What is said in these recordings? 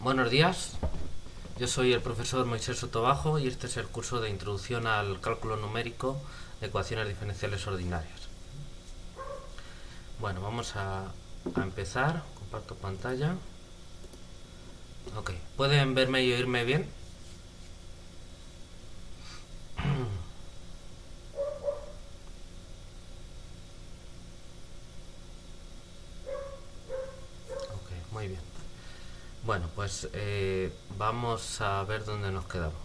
Buenos días, yo soy el profesor Moisés Sotobajo y este es el curso de Introducción al Cálculo Numérico de Ecuaciones Diferenciales Ordinarias. Bueno, vamos a empezar. Comparto pantalla. Ok, ¿pueden verme y oírme bien? Ok, muy bien. Bueno, pues vamos a ver dónde nos quedamos.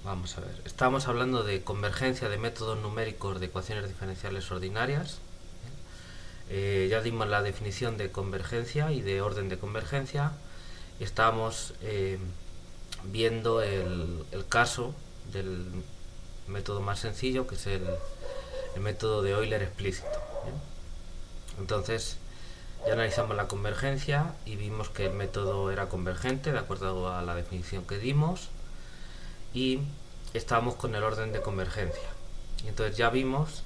Vamos a ver, estamos hablando de convergencia de métodos numéricos de ecuaciones diferenciales ordinarias. Ya dimos la definición de convergencia y de orden de convergencia. Estamos viendo el caso del método más sencillo, que es el método de Euler explícito. ¿Bien? Entonces, ya analizamos la convergencia y vimos que el método era convergente de acuerdo a la definición que dimos, y estábamos con el orden de convergencia. Y entonces ya vimos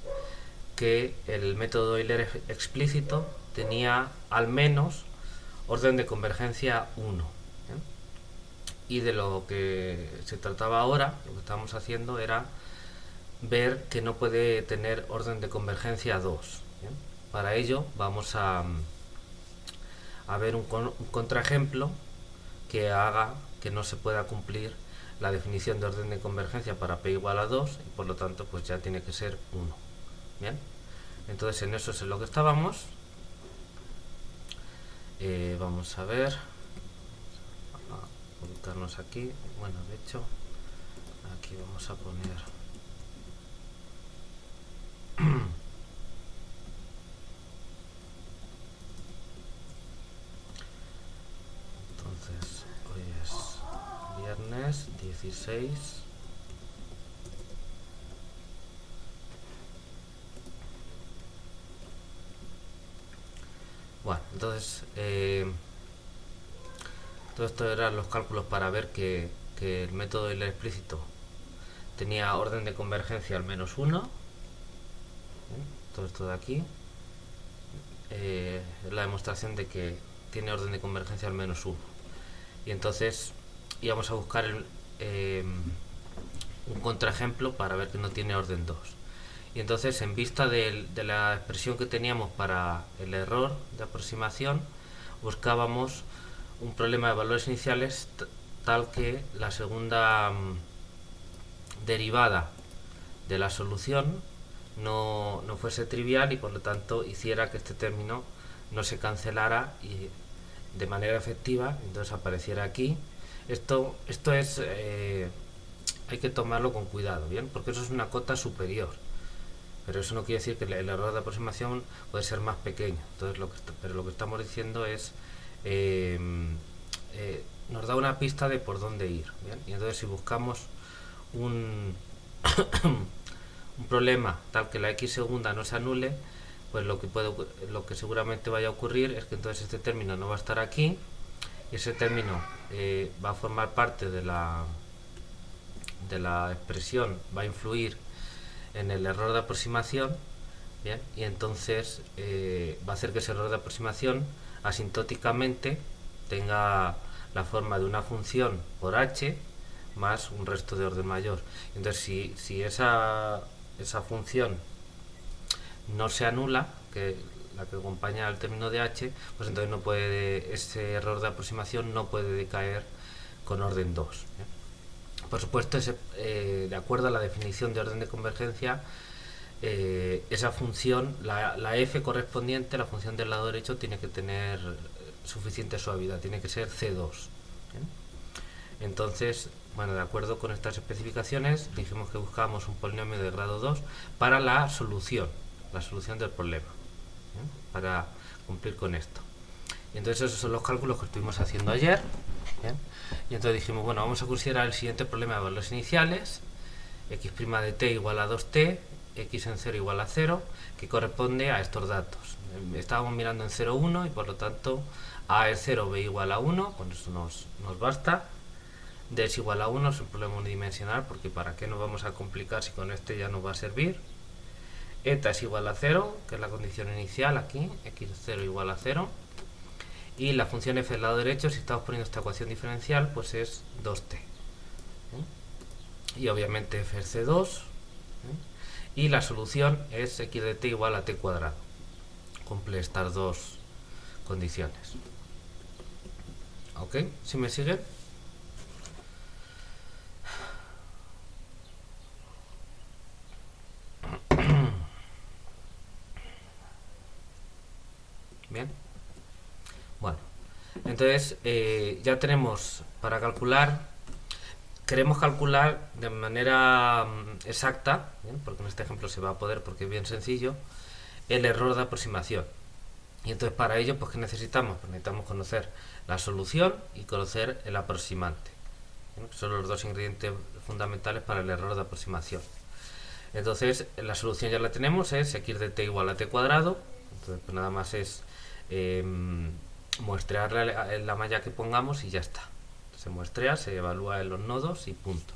que el método Euler explícito tenía al menos orden de convergencia 1. Y de lo que se trataba ahora, lo que estábamos haciendo era ver que no puede tener orden de convergencia 2. ¿Bien? Para ello vamos a ver un contraejemplo que haga que no se pueda cumplir la definición de orden de convergencia para p igual a 2 y por lo tanto pues ya tiene que ser 1. Bien, entonces en eso es en lo que estábamos. Vamos a ver, a ubicarnos aquí. Bueno, de hecho aquí vamos a poner entonces hoy es viernes 16. Bueno, entonces todo esto eran los cálculos para ver que el método Euler explícito tenía orden de convergencia al menos 1. Todo esto de aquí es la demostración de que tiene orden de convergencia al menos 1. Y entonces íbamos a buscar un contraejemplo para ver que no tiene orden 2. Y entonces, en vista de la expresión que teníamos para el error de aproximación, buscábamos un problema de valores iniciales tal que la segunda derivada de la solución no fuese trivial y por lo tanto hiciera que este término no se cancelara y de manera efectiva, entonces apareciera aquí. Esto es hay que tomarlo con cuidado, bien, porque eso es una cota superior, pero eso no quiere decir que el error de aproximación puede ser más pequeño. Entonces pero lo que estamos diciendo es nos da una pista de por dónde ir, ¿bien? Y entonces si buscamos un un problema tal que la x segunda no se anule, pues lo que seguramente vaya a ocurrir es que entonces este término no va a estar aquí y ese término va a formar parte de la expresión, va a influir en el error de aproximación. Bien, y entonces va a hacer que ese error de aproximación asintóticamente tenga la forma de una función por h más un resto de orden mayor. Entonces si esa función no se anula, que la que acompaña al término de h, pues entonces no puede, ese error de aproximación no puede decaer con orden 2. Por supuesto, de acuerdo a la definición de orden de convergencia, esa función, la f correspondiente, la función del lado derecho, tiene que tener suficiente suavidad, tiene que ser C2. ¿Bien? Entonces, bueno, de acuerdo con estas especificaciones, dijimos que buscábamos un polinomio de grado 2 para la solución del problema, ¿bien? Para cumplir con esto. Y entonces esos son los cálculos que estuvimos haciendo ayer. ¿Bien? Y entonces dijimos, bueno, vamos a considerar el siguiente problema de valores iniciales: x' de t igual a 2t, x en 0 igual a 0, que corresponde a estos datos. Estábamos mirando en 0, 1 y por lo tanto a es 0, b igual a 1, con eso nos basta. D es igual a 1, es un problema unidimensional porque para qué nos vamos a complicar si con este ya nos va a servir. Eta es igual a 0, que es la condición inicial aquí, x0 igual a 0. y la función f del lado derecho, si estamos poniendo esta ecuación diferencial, pues es 2t. Y obviamente f es c2, y la solución es x de t igual a t cuadrado. Cumple estas dos condiciones. ¿Ok? ¿Sí me siguen? Bien. Bueno, entonces ya tenemos para calcular. Queremos calcular de manera exacta, ¿bien? Porque en este ejemplo se va a poder porque es bien sencillo, el error de aproximación. Y entonces para ello, pues ¿qué necesitamos? Pues necesitamos conocer la solución y conocer el aproximante. ¿Bien? Son los dos ingredientes fundamentales para el error de aproximación. Entonces la solución ya la tenemos, es x de t igual a t cuadrado. Entonces pues nada más es muestrear la malla que pongamos y ya está. Se muestrea, se evalúa en los nodos y punto.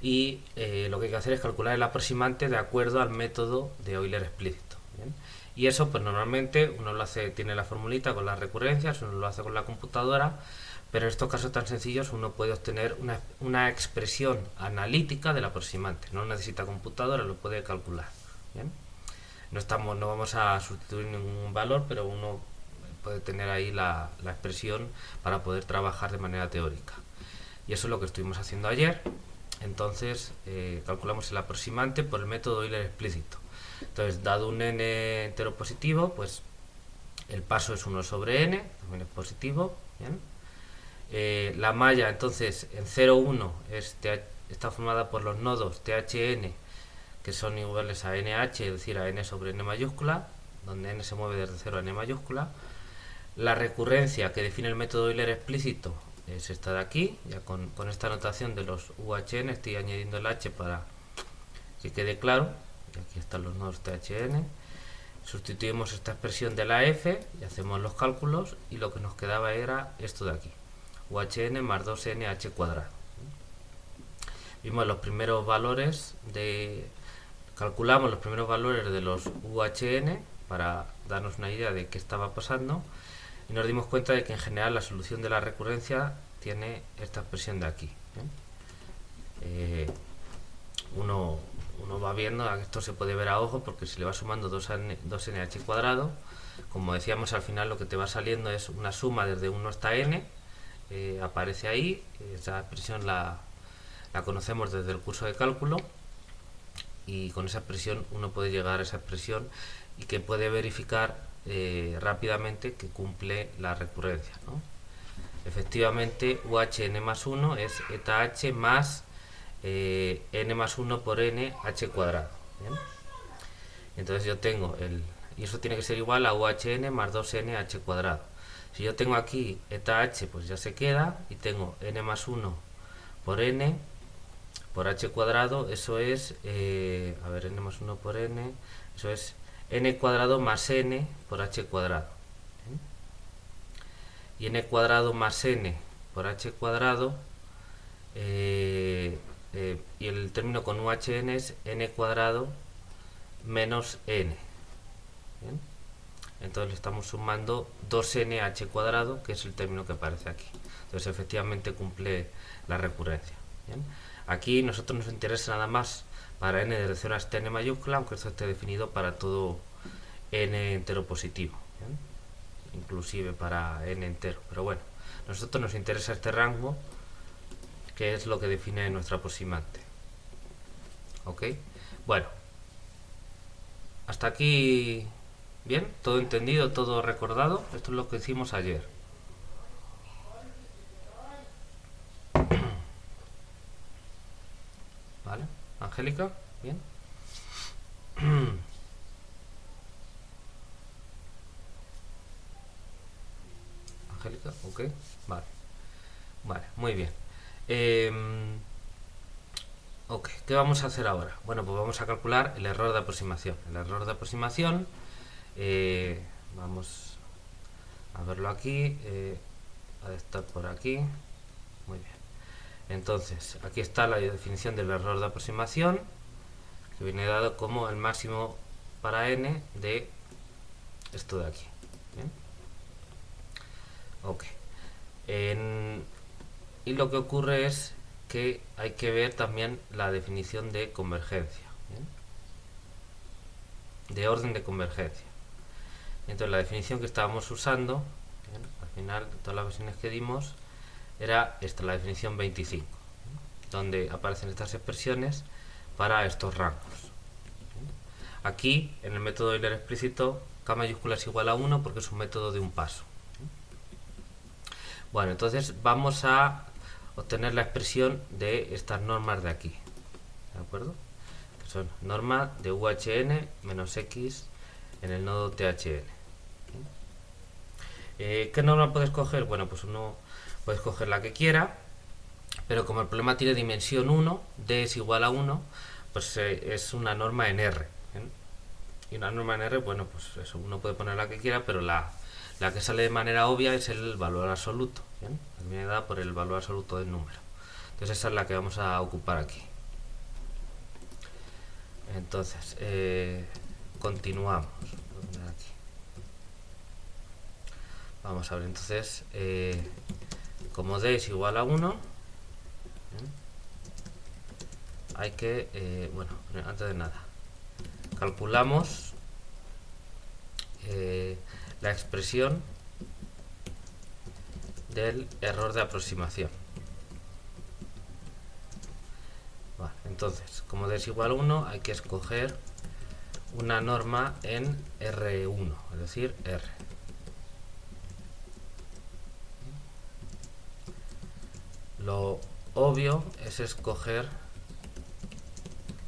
Y lo que hay que hacer es calcular el aproximante de acuerdo al método de Euler explícito. ¿Bien? Y eso pues normalmente uno lo hace, tiene la formulita con las recurrencias, uno lo hace con la computadora, pero en estos casos tan sencillos uno puede obtener una expresión analítica del aproximante. No necesita computadora, lo puede calcular. ¿Bien? No vamos a sustituir ningún valor, pero uno puede tener ahí la expresión para poder trabajar de manera teórica. Y eso es lo que estuvimos haciendo ayer. Entonces calculamos el aproximante por el método Euler explícito. Entonces, dado un n entero positivo, pues el paso es 1 sobre n, también es positivo. ¿Bien? La malla, entonces, en 0, 1 está formada por los nodos THN, que son iguales a NH, es decir, a n sobre n mayúscula, donde n se mueve desde 0 a n mayúscula. La recurrencia que define el método Euler explícito es esta de aquí, ya con esta notación de los UHN, estoy añadiendo el H para que quede claro. Y aquí están los nodos THN. Sustituimos esta expresión de la F y hacemos los cálculos, y lo que nos quedaba era esto de aquí, UHN más 2NH cuadrado. Vimos los primeros valores calculamos los primeros valores de los UHN para darnos una idea de qué estaba pasando, y nos dimos cuenta de que en general la solución de la recurrencia tiene esta expresión de aquí. Uno va viendo, esto se puede ver a ojo porque se le va sumando 2nh cuadrado. Como decíamos, al final lo que te va saliendo es una suma desde 1 hasta n, aparece ahí. Esa expresión la conocemos desde el curso de cálculo, y con esa expresión uno puede llegar a esa expresión y que puede verificar rápidamente que cumple la recurrencia, ¿no? Efectivamente, UHN más 1 es eta h más n más 1 por n h cuadrado. ¿Bien? Entonces yo tengo y eso tiene que ser igual a UHN más 2n h cuadrado. Si yo tengo aquí eta h, pues ya se queda, y tengo n más 1 por n por h cuadrado, eso es, n más 1 por n, eso es n cuadrado más n por h cuadrado. ¿Bien? Y n cuadrado más n por h cuadrado, y el término con UHN es n cuadrado menos n. ¿Bien? Entonces le estamos sumando 2nh cuadrado, que es el término que aparece aquí. Entonces efectivamente cumple la recurrencia. ¿Bien? Aquí nosotros nos interesa nada más para n desde 0 hasta n mayúscula, aunque esto esté definido para todo n entero positivo. ¿Bien? Inclusive para n entero. Pero bueno, a nosotros nos interesa este rango, que es lo que define nuestro aproximante. ¿Ok? Bueno, hasta aquí, bien, todo entendido, todo recordado. Esto es lo que hicimos ayer. ¿Vale? Angélica, bien. Angélica, ok, vale. Vale, muy bien. Ok, ¿qué vamos a hacer ahora? Bueno, pues vamos a calcular el error de aproximación. El error de aproximación, vamos a verlo aquí, ha de estar por aquí. Muy bien. Entonces, aquí está la definición del error de aproximación, que viene dado como el máximo para n de esto de aquí. ¿Bien? Y lo que ocurre es que hay que ver también la definición de convergencia, ¿bien? De orden de convergencia. Entonces la definición que estábamos usando, ¿bien? Al final de todas las versiones que dimos, era esta, la definición 25, ¿bien? Donde aparecen estas expresiones para estos rangos. Aquí, en el método Euler explícito, K mayúscula es igual a 1 porque es un método de un paso. Bueno, entonces vamos a obtener la expresión de estas normas de aquí, ¿de acuerdo? Que son norma de UHN menos X en el nodo THN. ¿Qué norma puedes coger? Bueno, pues uno puede escoger la que quiera, pero como el problema tiene dimensión 1, D es igual a 1, pues es una norma en R. ¿Bien? Y una norma en R, bueno, pues eso, uno puede poner la que quiera, pero la que sale de manera obvia es el valor absoluto, ¿bien? Viene dada por el valor absoluto del número. Entonces esa es la que vamos a ocupar aquí. Entonces, continuamos. Aquí. Vamos a ver, entonces, como D es igual a 1, hay que, bueno, antes de nada, calculamos la expresión del error de aproximación. Vale, entonces, como D es igual a 1, hay que escoger una norma en R1, es decir, R. Lo obvio es escoger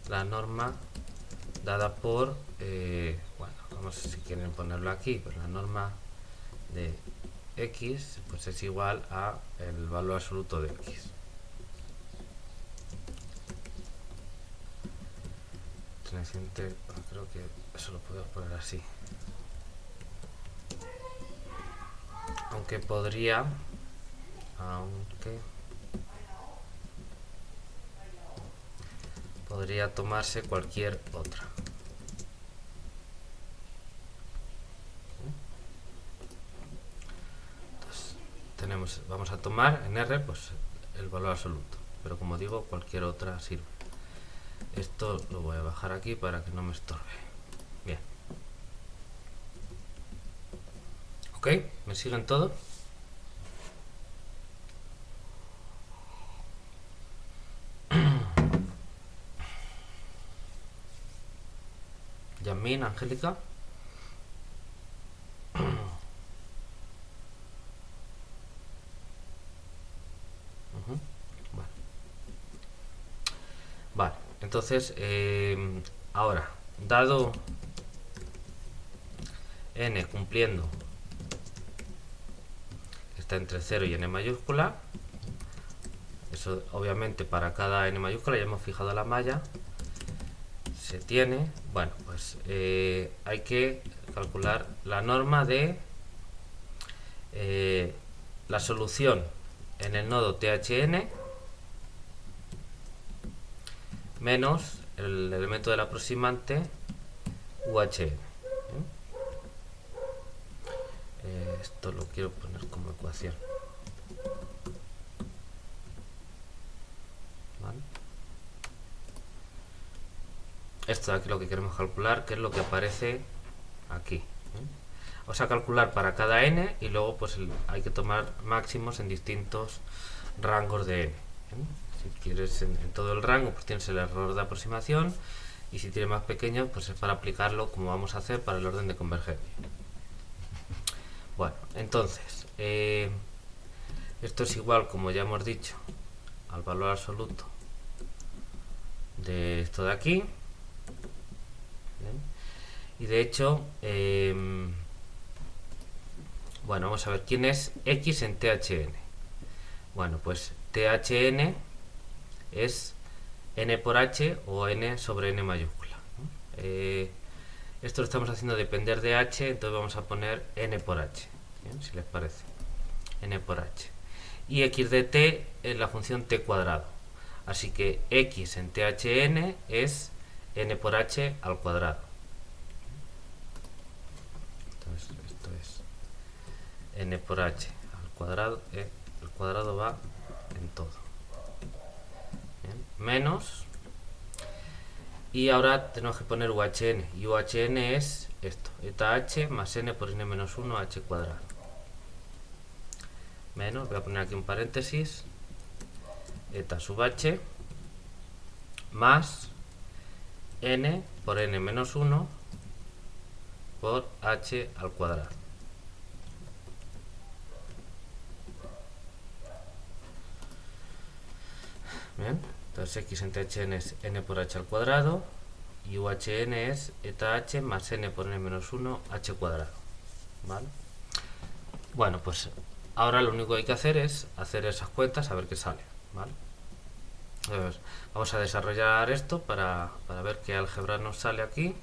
la norma dada por, bueno, vamos si quieren ponerlo aquí, pues la norma de X pues es igual a el valor absoluto de X. Creo que eso lo puedo poner así. Aunque podría tomarse cualquier otra. Entonces, vamos a tomar en R pues el valor absoluto, pero como digo, cualquier otra sirve. Esto lo voy a bajar aquí para que no me estorbe. Bien. ¿Ok? ¿Me siguen todos? Yasmín, Angélica. Vale, entonces, ahora, dado n cumpliendo está entre 0 y n mayúscula, eso obviamente para cada n mayúscula ya hemos fijado la malla, se tiene, bueno, pues hay que calcular la norma de la solución en el nodo THN menos el elemento del aproximante UHN. Esto lo quiero poner como ecuación. ¿Vale? Esto de aquí lo que queremos calcular, que es lo que aparece aquí. O sea, calcular para cada n y luego pues hay que tomar máximos en distintos rangos de n. Si quieres en todo el rango, pues tienes el error de aproximación, y si tienes más pequeño, pues es para aplicarlo como vamos a hacer para el orden de convergencia. Bueno, entonces, esto es igual, como ya hemos dicho, al valor absoluto de esto de aquí. ¿Bien? Y de hecho, bueno, vamos a ver quién es X en THN. Bueno, pues THN es n por h o n sobre n mayúscula, ¿no? Esto lo estamos haciendo depender de h, entonces vamos a poner n por h, ¿bien? Si les parece, n por h. Y x de t es la función t cuadrado, así que x en THN es n por h al cuadrado. Entonces esto es n por h al cuadrado el cuadrado va en todo. Bien, menos, y ahora tenemos que poner UHN, y UHN es esto, eta h más n por n menos 1 h cuadrado. Menos, voy a poner aquí un paréntesis, eta sub h más n por n menos 1 por h al cuadrado. Bien, entonces x entre hn es n por h al cuadrado y UHN es eta h más n por n menos 1 h cuadrado. ¿Vale? Bueno, pues ahora lo único que hay que hacer es hacer esas cuentas a ver qué sale. ¿Vale? Entonces, vamos a desarrollar esto para ver qué álgebra nos sale aquí.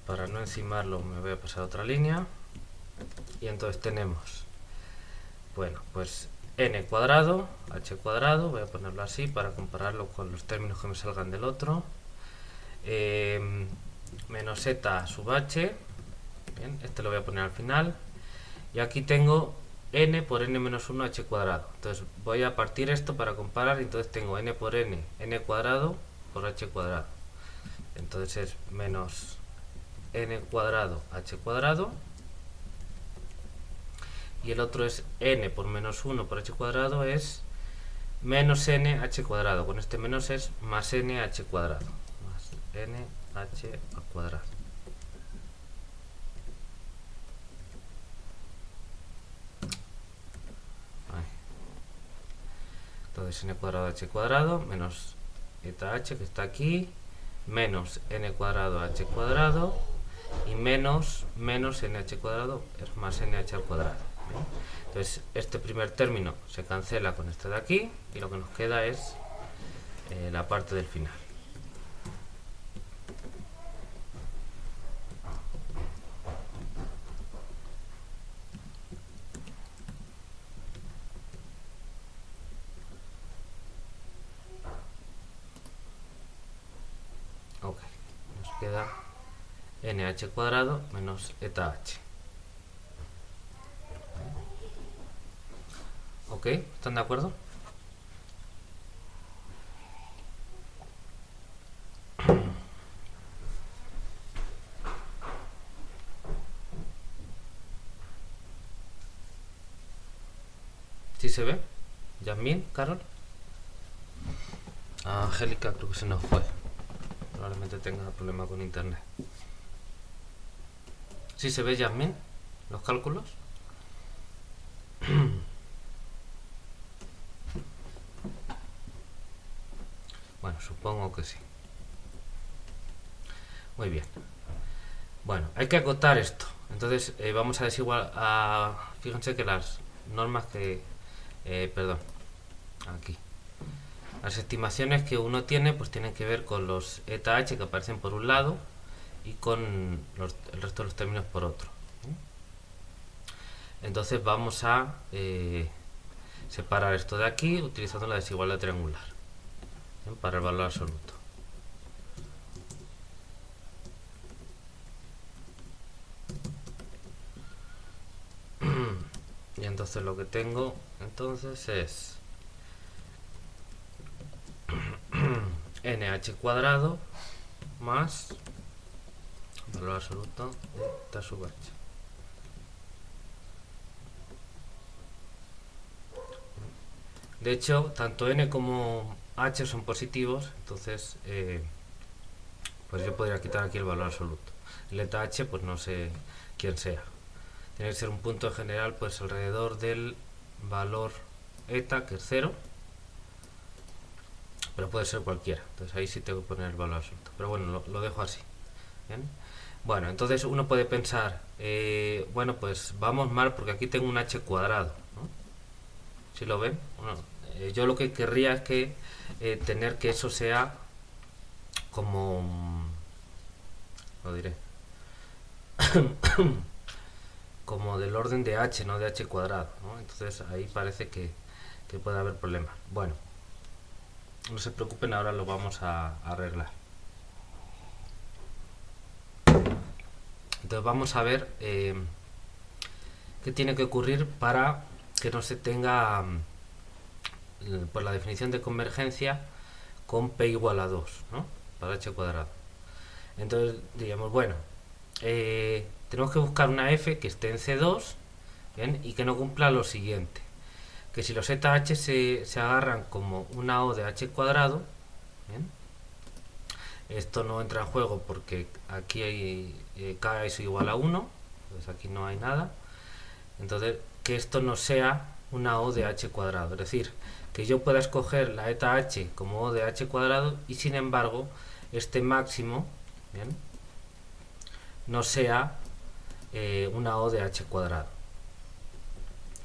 Para no encimarlo me voy a pasar a otra línea. Y entonces tenemos, bueno, pues n cuadrado, h cuadrado, voy a ponerlo así para compararlo con los términos que me salgan del otro, menos eta sub h, bien, este lo voy a poner al final, y aquí tengo n por n menos 1 h cuadrado. Entonces voy a partir esto para comparar, y entonces tengo n por n cuadrado por h cuadrado. Entonces es menos n cuadrado h cuadrado, y el otro es n por menos 1 por h cuadrado es menos n h cuadrado. Con este menos es más n h cuadrado, más n h al cuadrado. Ahí. Entonces n cuadrado h cuadrado menos eta h que está aquí, menos n cuadrado h cuadrado, y menos nh cuadrado es más nh al cuadrado. ¿Bien? Entonces este primer término se cancela con este de aquí y lo que nos queda es la parte del final. Ok, nos queda nh cuadrado menos eta h. ¿Ok? ¿Están de acuerdo? ¿Sí se ve? ¿Yasmín? ¿Carol? Angélica creo que se nos fue. Probablemente tenga problema con internet. ¿Sí se ve, Yasmín? ¿Los cálculos? Bueno, supongo que sí. Muy bien. Bueno, hay que acotar esto. Entonces vamos a desigual a... Fíjense que las normas que... perdón. Aquí. Las estimaciones que uno tiene pues tienen que ver con los eta h que aparecen por un lado y con el resto de los términos por otro. Entonces vamos a separar esto de aquí utilizando la desigualdad triangular para el valor absoluto. Y entonces lo que tengo entonces es nh cuadrado más valor absoluto de eta sub h. De hecho, tanto n como h son positivos, entonces pues yo podría quitar aquí el valor absoluto. El eta h pues no sé quién sea. Tiene que ser un punto en general pues alrededor del valor eta, que es 0, pero puede ser cualquiera. Entonces ahí sí tengo que poner el valor absoluto. Pero bueno, lo dejo así. ¿Bien? Bueno, entonces uno puede pensar, bueno, pues vamos mal porque aquí tengo un h cuadrado, ¿no? ¿Sí lo ven? Bueno, yo lo que querría es que tener que eso sea como... lo diré. como del orden de h, no de h cuadrado, ¿no? Entonces ahí parece que puede haber problemas. Bueno, no se preocupen, ahora lo vamos a arreglar. Entonces vamos a ver ¿qué tiene que ocurrir para que no se tenga pues la definición de convergencia con p igual a 2, ¿no? Para h cuadrado? Entonces diríamos, bueno, tenemos que buscar una f que esté en C2, ¿bien? Y que no cumpla lo siguiente, que si los zh se agarran como una o de h cuadrado, ¿bien? Esto no entra en juego porque aquí hay k es igual a 1, pues aquí no hay nada. Entonces, que esto no sea una o de h cuadrado, es decir, que yo pueda escoger la eta h como o de h cuadrado y sin embargo este máximo, ¿bien?, no sea una o de h cuadrado.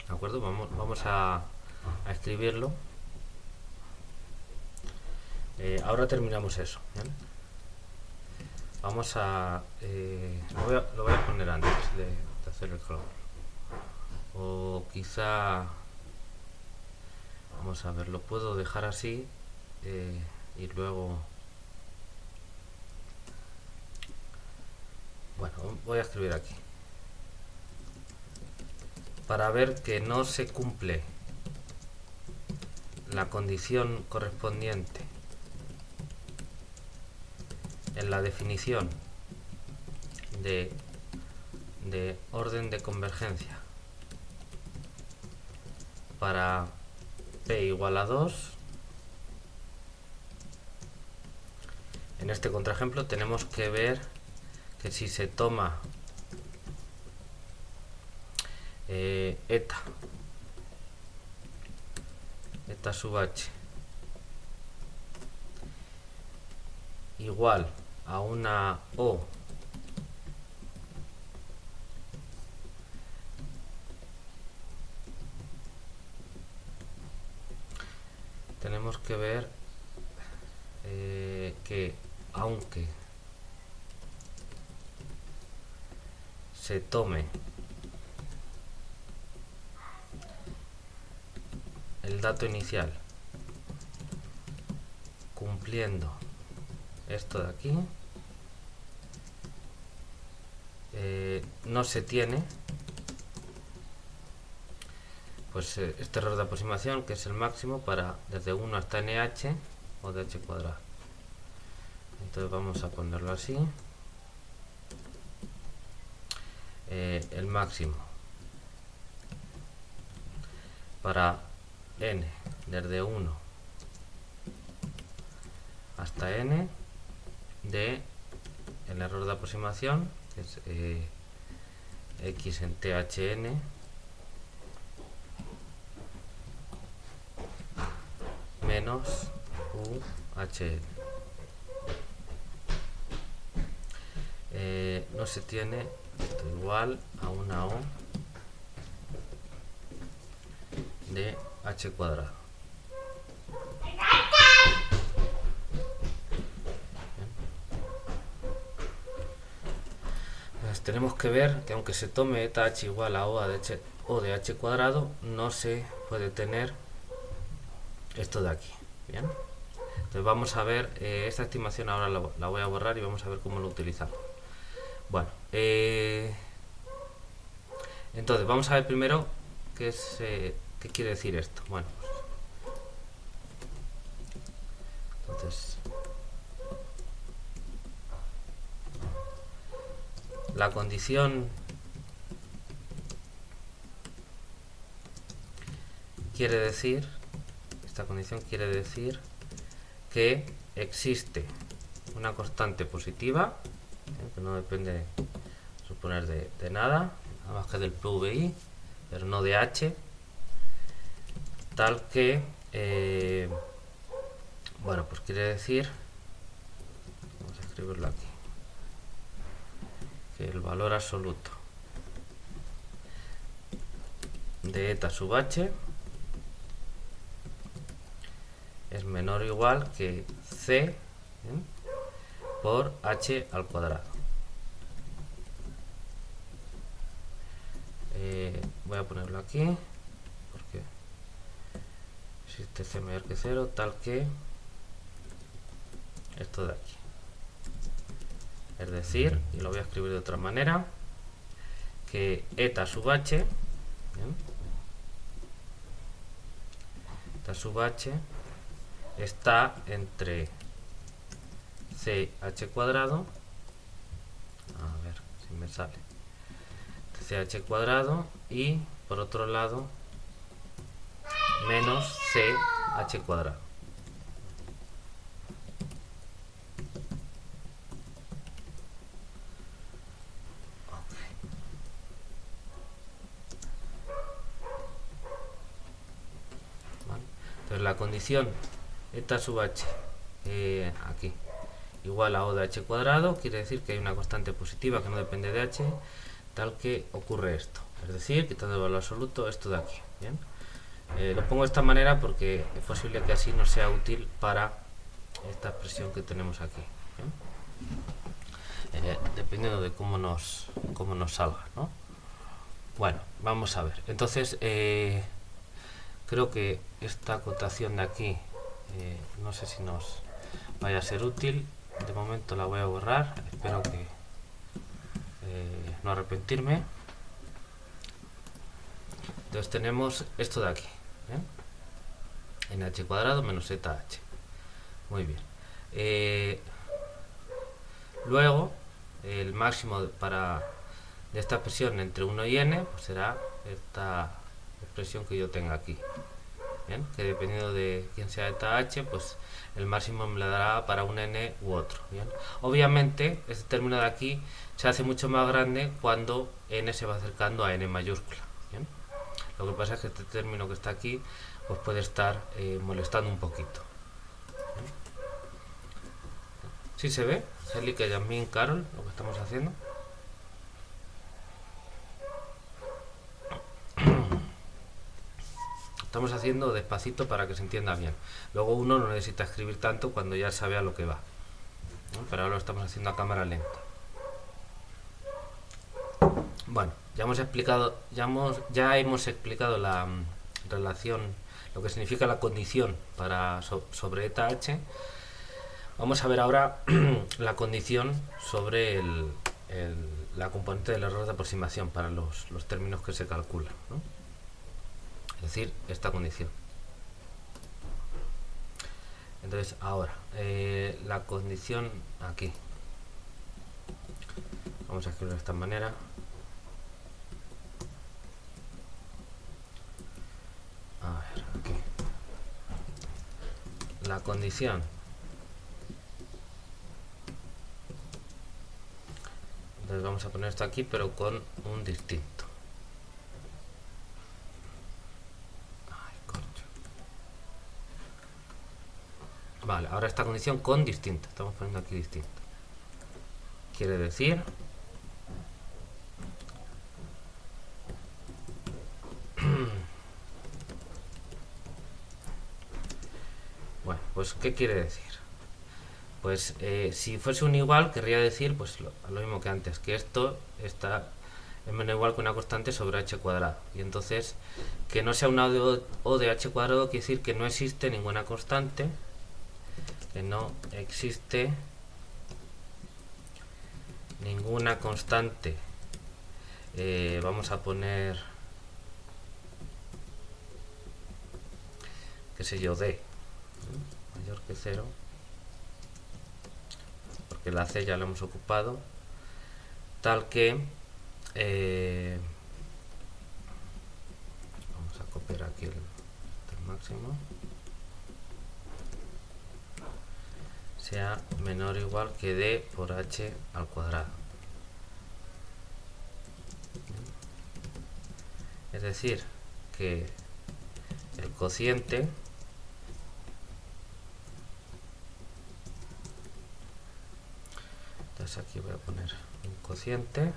¿De acuerdo? Vamos a escribirlo. Ahora terminamos eso, ¿bien? Vamos a... lo voy a poner antes de hacer el cálculo. O quizá... Vamos a ver, lo puedo dejar así y luego... Bueno, voy a escribir aquí. Para ver que no se cumple la condición correspondiente en la definición de orden de convergencia para p igual a 2, en este contraejemplo tenemos que ver que si se toma eta sub h igual a una o tenemos que ver que aunque se tome el dato inicial cumpliendo esto de aquí, no se tiene pues este error de aproximación, que es el máximo para desde 1 hasta nh o de h cuadrado. Entonces vamos a ponerlo así. El máximo para n desde 1 hasta n de el error de aproximación, que es x en thn menos uhn. No se tiene esto igual a una o de h cuadrado. Pues tenemos que ver que aunque se tome eta h igual a o de h cuadrado, no se puede tener esto de aquí. Bien, entonces vamos a ver esta estimación. Ahora la voy a borrar y vamos a ver cómo lo utilizamos. Bueno, entonces vamos a ver primero qué quiere decir esto. Bueno, entonces la condición quiere decir, esta condición quiere decir que existe una constante positiva, que no depende, suponer, de nada más que del PVI, pero no de h, tal que bueno, pues quiere decir, vamos a escribirlo aquí, que el valor absoluto de eta sub h es menor o igual que c, ¿bien?, por h al cuadrado. Voy a ponerlo aquí porque existe c mayor que 0, tal que esto de aquí. Es decir, y lo voy a escribir de otra manera, que eta sub h ¿bien? Eta sub h está entre ch cuadrado, a ver si me sale, ch cuadrado, y por otro lado menos ch cuadrado. Entonces la condición eta sub h aquí igual a O de h cuadrado quiere decir que hay una constante positiva que no depende de h, tal que ocurre esto, es decir, quitando el valor absoluto esto de aquí. ¿Bien? Lo pongo de esta manera porque es posible que así nos sea útil para esta expresión que tenemos aquí. Dependiendo de cómo nos salga, ¿no? Bueno, vamos a ver. Entonces, creo que esta acotación de aquí no sé si nos vaya a ser útil. De momento la voy a borrar. Espero que no arrepentirme. Entonces tenemos esto de aquí, nh cuadrado menos zh. Muy bien. Luego el máximo de esta expresión entre 1 y n pues será esta expresión que yo tenga aquí. Bien, que dependiendo de quién sea eta h, pues el máximo me la dará para un n u otro. Bien. Obviamente este término de aquí se hace mucho más grande cuando n se va acercando a n mayúscula. Bien. Lo que pasa es que este término que está aquí pues puede estar molestando un poquito. Bien. ¿Sí se ve? Angélica, Yasmín, Carol, lo que estamos haciendo. Estamos haciendo despacito para que se entienda bien. Luego uno no necesita escribir tanto cuando ya sabe a lo que va, ¿no? Pero ahora lo estamos haciendo a cámara lenta. Bueno, ya hemos explicado la relación, lo que significa la condición sobre eta h. Vamos a ver ahora la condición sobre la componente del error de aproximación para los términos que se calculan, ¿no? Es decir, esta condición. Entonces, ahora, la condición aquí. Vamos a escribirlo de esta manera. A ver, aquí. La condición. Entonces vamos a poner esto aquí, pero con un distinto. Vale, ahora esta condición con distinto. Estamos poniendo aquí distinto. Quiere decir bueno, pues ¿qué quiere decir? Pues si fuese un igual, querría decir pues lo mismo que antes, que esto está es menos igual que una constante sobre h cuadrado. Y entonces, que no sea una O de h cuadrado quiere decir que no existe ninguna constante, que no existe ninguna constante. Vamos a poner, qué sé yo, d mayor que 0, porque la c ya la hemos ocupado, tal que vamos a copiar aquí el máximo, sea menor o igual que d por h al cuadrado. Es decir, que el cociente entonces aquí voy a poner un cociente,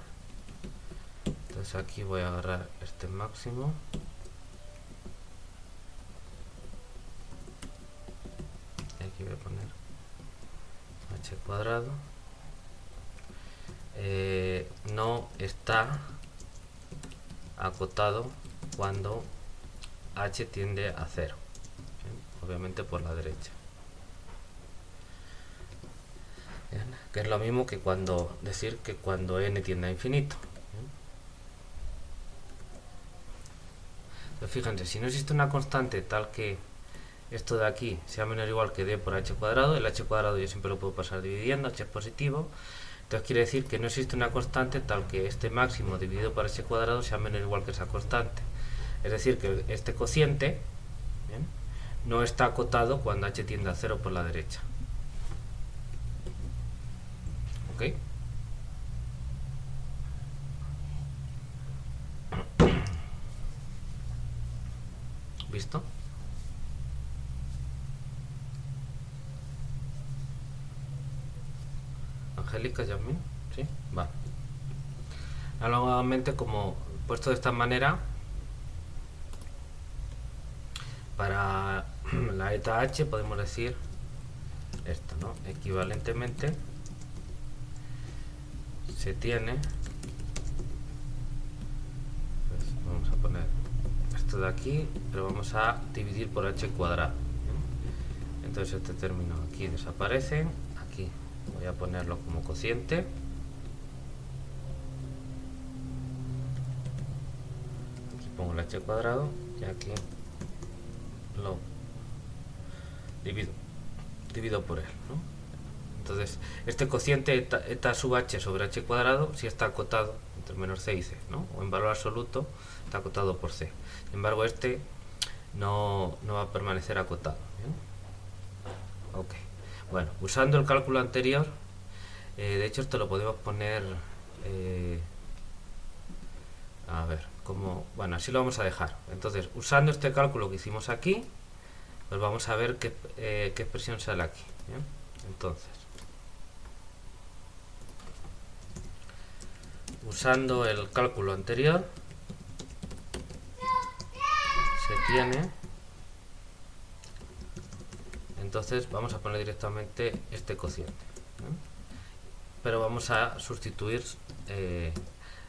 entonces aquí voy a agarrar este máximo y aquí voy a poner h cuadrado. No está acotado cuando h tiende a 0, ¿bien? Obviamente por la derecha. ¿Bien? Que es lo mismo que cuando n tiende a infinito. ¿Bien? Fíjense, si no existe una constante tal que esto de aquí sea menor o igual que d por h cuadrado, el h cuadrado yo siempre lo puedo pasar dividiendo, h es positivo, entonces quiere decir que no existe una constante tal que este máximo dividido por h cuadrado sea menor o igual que esa constante. Es decir, que este cociente, ¿bien?, no está acotado cuando h tiende a 0 por la derecha. ¿Ok? ¿Visto? Angélica, Yasmin, ¿sí? Va. Nuevamente, como puesto de esta manera, para la eta h podemos decir esto, ¿no? Equivalentemente se tiene, pues vamos a poner esto de aquí, pero vamos a dividir por h cuadrado, ¿bien? Entonces este término aquí desaparece, aquí voy a ponerlo como cociente, aquí pongo el h cuadrado y aquí lo divido por él, ¿no? Entonces este cociente eta sub h sobre h cuadrado sí está acotado entre menos c y c, ¿no? O en valor absoluto está acotado por c. Sin embargo este no va a permanecer acotado, ¿bien? Ok. Bueno, usando el cálculo anterior, de hecho esto lo podemos poner, a ver, como, bueno, así lo vamos a dejar. Entonces, usando este cálculo que hicimos aquí, pues vamos a ver qué expresión sale aquí, ¿bien? Entonces, usando el cálculo anterior, se tiene, entonces vamos a poner directamente este cociente, ¿no? Pero vamos a sustituir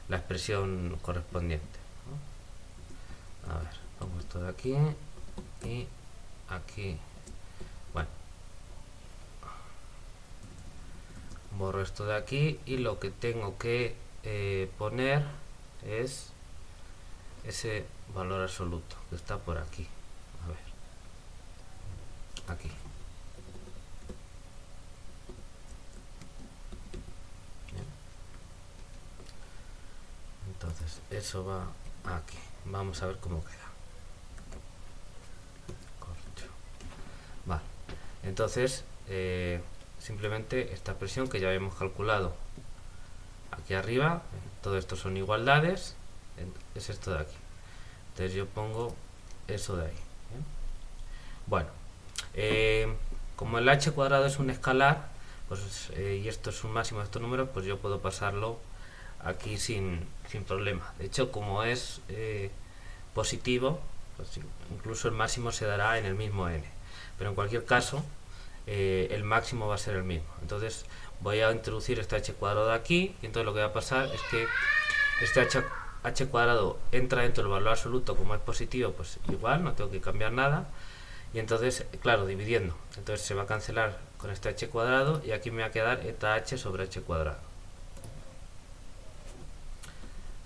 la expresión correspondiente, ¿no? A ver, pongo esto de aquí y aquí, bueno, borro esto de aquí y lo que tengo que poner es ese valor absoluto que está por aquí, a ver, aquí. Bien. Entonces eso va aquí, vamos a ver cómo queda. Corcho. Vale, entonces simplemente esta expresión que ya habíamos calculado aquí arriba, todo esto son igualdades, es esto de aquí. Entonces yo pongo eso de ahí, ¿bien? Bueno, como el h cuadrado es un escalar, pues, y esto es un máximo de estos números, pues yo puedo pasarlo aquí sin problema. De hecho, como es positivo, pues incluso el máximo se dará en el mismo n, pero en cualquier caso el máximo va a ser el mismo. Entonces voy a introducir este h cuadrado aquí y entonces lo que va a pasar es que este h cuadrado entra dentro del valor absoluto, como es positivo, pues igual, no tengo que cambiar nada, y entonces, claro, dividiendo, entonces se va a cancelar con este h cuadrado y aquí me va a quedar eta h sobre h cuadrado.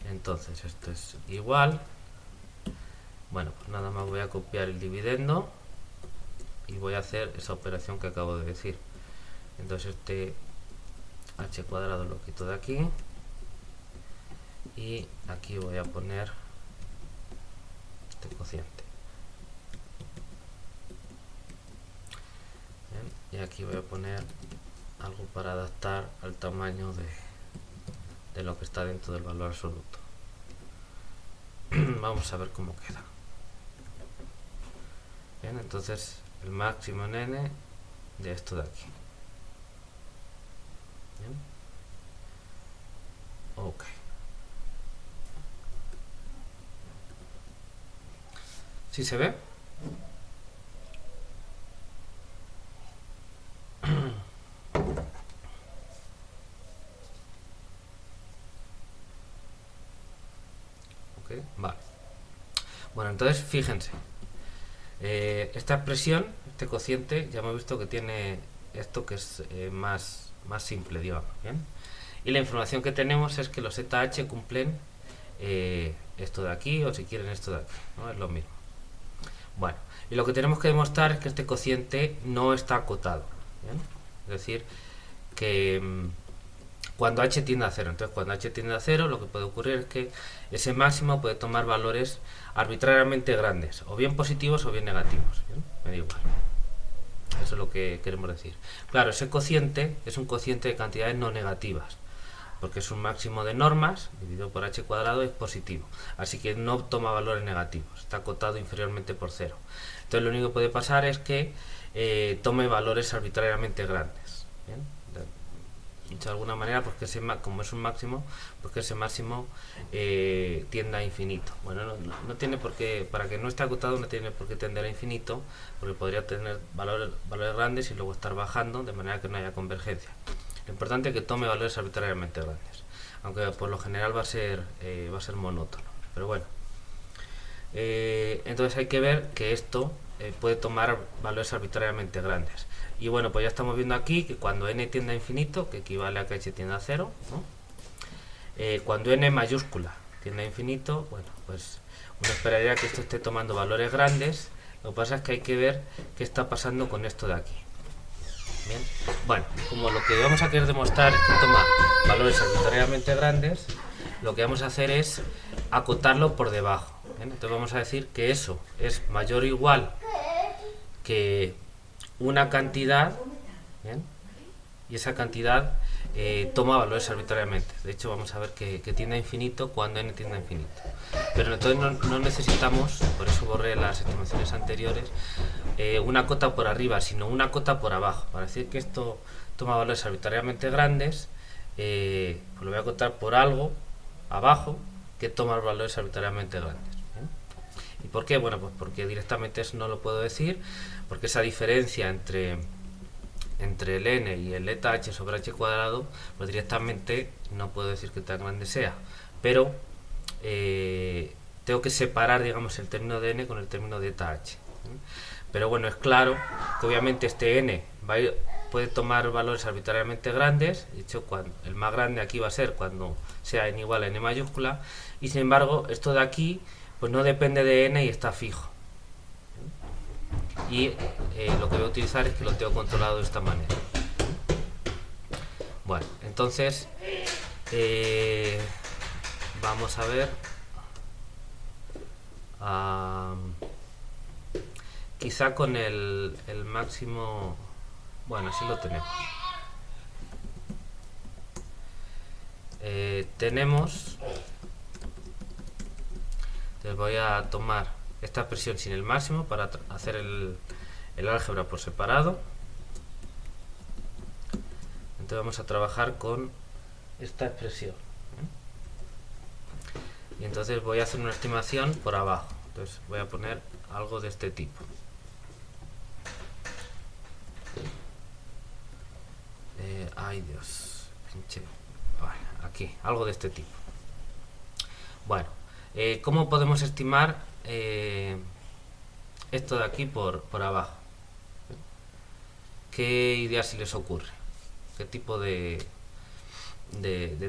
Entonces esto es igual, bueno, pues nada más voy a copiar el dividendo y voy a hacer esa operación que acabo de decir. Entonces este h cuadrado lo quito de aquí y aquí voy a poner este cociente. Bien, y aquí voy a poner algo para adaptar al tamaño de lo que está dentro del valor absoluto. Vamos a ver cómo queda. Bien, entonces el máximo en n de esto de aquí. Bien. Ok. ¿Sí se ve? Ok, vale. Bueno, entonces fíjense. Esta expresión, este cociente, ya hemos visto que tiene esto que es más simple, digamos, ¿bien? Y la información que tenemos es que los eta h cumplen esto de aquí, o si quieren esto de aquí, ¿no? Es lo mismo. Bueno, y lo que tenemos que demostrar es que este cociente no está acotado, ¿bien? Es decir, que cuando h tiende a 0, entonces cuando h tiende a 0, lo que puede ocurrir es que ese máximo puede tomar valores arbitrariamente grandes, o bien positivos o bien negativos, ¿bien? Me da igual. Eso es lo que queremos decir. Claro, ese cociente es un cociente de cantidades no negativas, porque es un máximo de normas, dividido por h cuadrado, es positivo. Así que no toma valores negativos, está acotado inferiormente por 0. Entonces lo único que puede pasar es que tome valores arbitrariamente grandes. ¿Bien? Dicho de alguna manera, pues que como es un máximo, pues que ese máximo tienda a infinito. Bueno, no tiene por qué, para que no esté acotado no tiene por qué tender a infinito, porque podría tener valores grandes y luego estar bajando, de manera que no haya convergencia. Lo importante es que tome valores arbitrariamente grandes, aunque por lo general va a ser monótono. Pero bueno, entonces hay que ver que esto puede tomar valores arbitrariamente grandes. Y bueno, pues ya estamos viendo aquí que cuando n tiende a infinito, que equivale a que h tiende a 0, ¿no? Cuando n mayúscula tiende a infinito, bueno, pues uno esperaría que esto esté tomando valores grandes. Lo que pasa es que hay que ver qué está pasando con esto de aquí. Bien, bueno, como lo que vamos a querer demostrar es que toma valores arbitrariamente grandes, lo que vamos a hacer es acotarlo por debajo. Bien, entonces vamos a decir que eso es mayor o igual que una cantidad, ¿bien? Y esa cantidad toma valores arbitrariamente. De hecho, vamos a ver que tiende a infinito cuando n tiende a infinito. Pero entonces no necesitamos, por eso borré las estimaciones anteriores, una cota por arriba, sino una cota por abajo. Para decir que esto toma valores arbitrariamente grandes, pues lo voy a acotar por algo abajo que toma valores arbitrariamente grandes. ¿Bien? ¿Y por qué? Bueno, pues porque directamente eso no lo puedo decir, porque esa diferencia entre el n y el eta h sobre h cuadrado, pues directamente no puedo decir que tan grande sea, pero tengo que separar, digamos, el término de n con el término de eta h. Pero bueno, es claro que obviamente este n puede tomar valores arbitrariamente grandes. De hecho, el más grande aquí va a ser cuando sea n igual a n mayúscula, y sin embargo esto de aquí pues no depende de n y está fijo. Y lo que voy a utilizar es que lo tengo controlado de esta manera. Bueno, entonces vamos a ver, quizá con el máximo, bueno, así lo tenemos. Entonces voy a tomar esta expresión sin el máximo para hacer el álgebra por separado. Entonces vamos a trabajar con esta expresión, y entonces voy a hacer una estimación por abajo. Entonces voy a poner algo de este tipo. Ay Dios, pinche. Vale, aquí, algo de este tipo. Bueno, ¿cómo podemos estimar esto de aquí por abajo? ¿Qué ideas se les ocurre? ¿Qué tipo de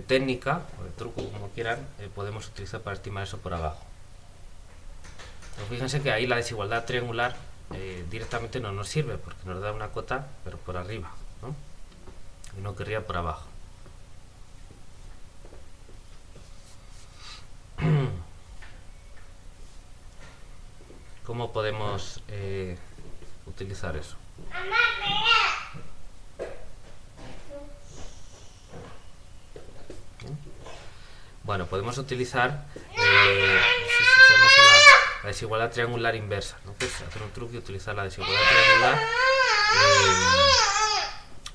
técnica o de truco, como quieran, podemos utilizar para estimar eso por abajo? Pues fíjense que ahí la desigualdad triangular directamente no nos sirve, porque nos da una cota pero por arriba, ¿no? Y no querría por abajo. ¿Cómo podemos utilizar eso? Bueno, podemos utilizar la desigualdad triangular inversa, ¿no? Pues hacer un truco y utilizar la desigualdad triangular,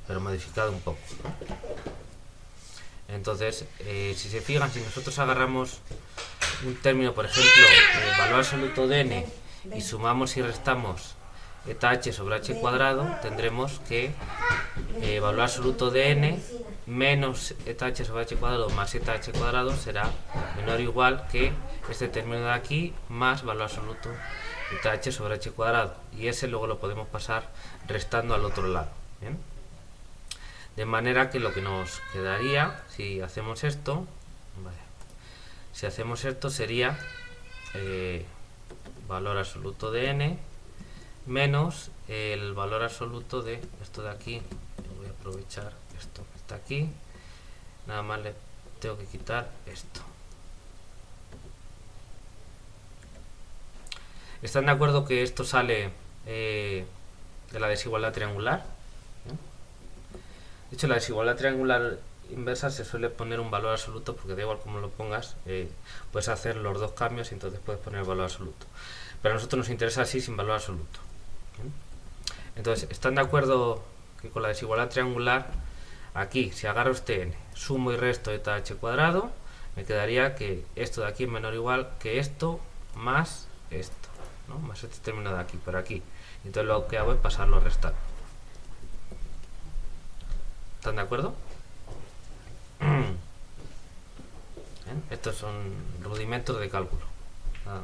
pero modificado un poco, ¿no? Entonces, si se fijan, si nosotros agarramos un término, por ejemplo, valor absoluto de n, y sumamos y restamos eta h sobre h cuadrado, tendremos que valor absoluto de n menos eta h sobre h cuadrado más eta h cuadrado será menor o igual que este término de aquí más valor absoluto eta h sobre h cuadrado, y ese luego lo podemos pasar restando al otro lado. ¿Bien? De manera que lo que nos quedaría, si hacemos esto, vale, si hacemos esto sería valor absoluto de n menos el valor absoluto de esto de aquí. Voy a aprovechar esto que está aquí, nada más le tengo que quitar esto. ¿Están de acuerdo que esto sale de la desigualdad triangular? De hecho, la desigualdad triangular inversa se suele poner un valor absoluto porque da igual como lo pongas, puedes hacer los dos cambios y entonces puedes poner el valor absoluto. Pero a nosotros nos interesa así sin valor absoluto. Entonces, ¿están de acuerdo que con la desigualdad triangular, aquí, si agarro este n, sumo y resto eta h cuadrado, me quedaría que esto de aquí es menor o igual que esto más esto, ¿no? Más este término de aquí, por aquí. Entonces lo que hago es pasarlo a restar. ¿Están de acuerdo? Estos son rudimentos de cálculo. No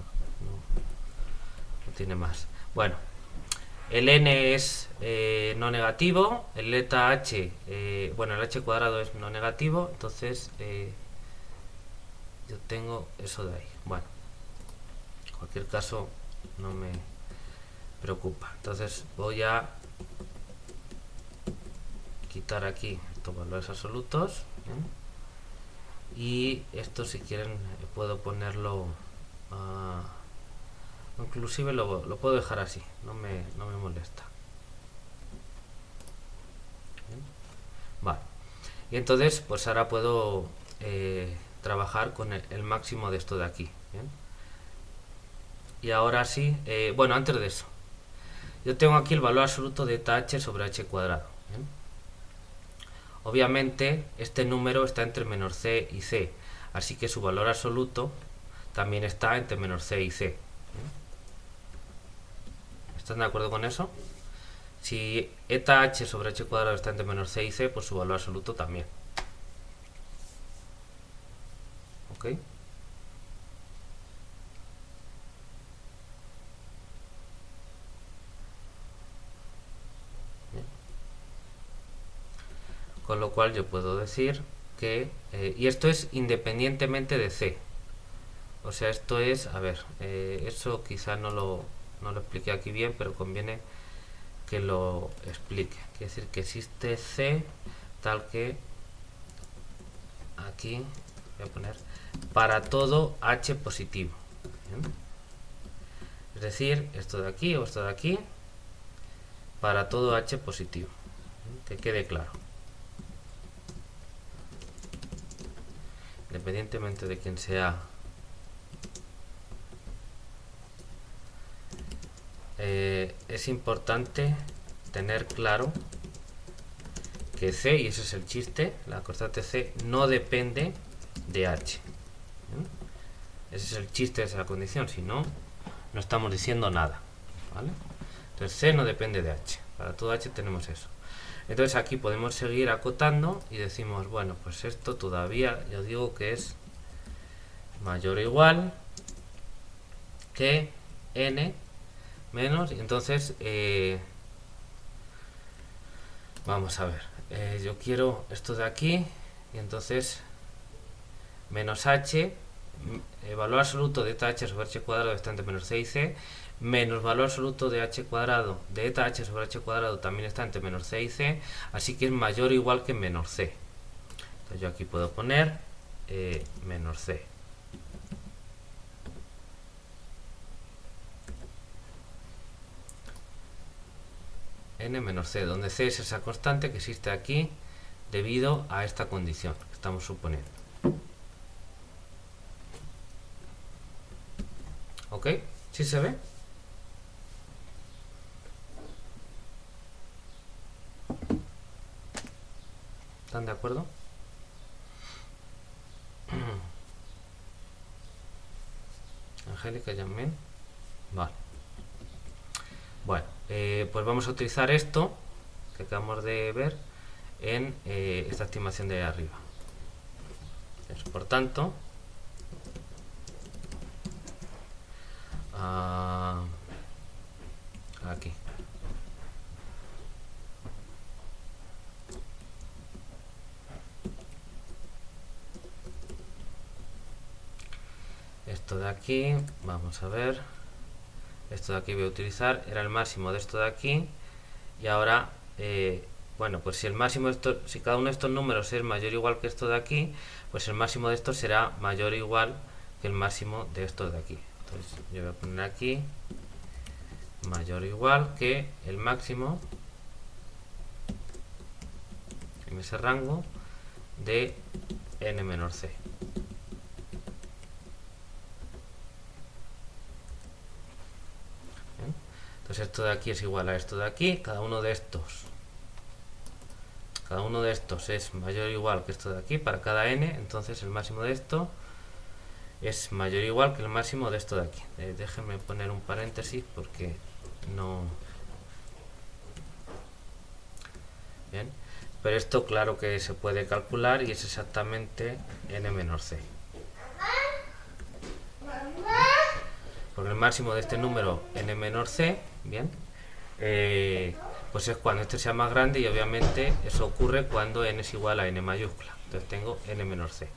tiene más. Bueno, el n es no negativo, el eta h, bueno, el h cuadrado es no negativo, entonces yo tengo eso de ahí. Bueno, en cualquier caso no me preocupa. Entonces voy a quitar aquí estos valores absolutos, y esto, si quieren, puedo ponerlo inclusive lo puedo dejar así, no me molesta. Vale, y entonces pues ahora puedo trabajar con el máximo de esto de aquí. ¿Bien? Y ahora sí, bueno, antes de eso, yo tengo aquí el valor absoluto de eta h sobre h cuadrado. ¿Bien? Obviamente este número está entre menos c y c, así que su valor absoluto también está entre menos c y c. ¿Están de acuerdo con eso? Si eta h sobre h cuadrado está entre menos c y c, pues su valor absoluto también. ¿Ok? Con lo cual yo puedo decir que, y esto es independientemente de c. O sea, esto es, a ver, eso quizá no lo expliqué aquí bien, pero conviene que lo explique. Quiere decir que existe c tal que, aquí voy a poner, para todo h positivo. ¿Bien? Es decir, esto de aquí o esto de aquí, para todo h positivo. ¿Bien? Que quede claro. Independientemente de quién sea, es importante tener claro que c, y ese es el chiste, la constante c no depende de h. Ese es el chiste de esa condición, si no, no estamos diciendo nada. ¿Vale? Entonces c no depende de h, para todo h tenemos eso. Entonces aquí podemos seguir acotando y decimos, bueno, pues esto todavía yo digo que es mayor o igual que n menos, y entonces vamos a ver, yo quiero esto de aquí, y entonces menos h, el valor absoluto de eta h sobre h cuadrado está entre menos c y c, menos valor absoluto de h cuadrado, de eta h sobre h cuadrado también está entre menos c y c, así que es mayor o igual que menos c. Entonces yo aquí puedo poner menos c. N menos c, donde c es esa constante que existe aquí debido a esta condición que estamos suponiendo. ¿Ok? ¿Sí se ve? ¿Están de acuerdo? Angélica, Yasmin. Vale. Bueno, pues vamos a utilizar esto que acabamos de ver en esta estimación de arriba. Por tanto, aquí. esto de aquí, vamos a ver, esto de aquí voy a utilizar, era el máximo de esto de aquí, y ahora, bueno, pues si el máximo de esto, si cada uno de estos números es mayor o igual que esto de aquí, pues el máximo de estos será mayor o igual que el máximo de estos de aquí. Entonces yo voy a poner aquí mayor o igual que el máximo en ese rango de n menor c. ¿Bien? Entonces esto de aquí es igual a esto de aquí, cada uno de estos es mayor o igual que esto de aquí para cada n, entonces el máximo de esto es mayor o igual que el máximo de esto de aquí. Déjenme poner un paréntesis porque no... Bien, pero esto claro que se puede calcular y es exactamente n menor c. Porque el máximo de este número n menor c, bien, pues es cuando este sea más grande, y obviamente eso ocurre cuando n es igual a n mayúscula. Entonces tengo n menor c.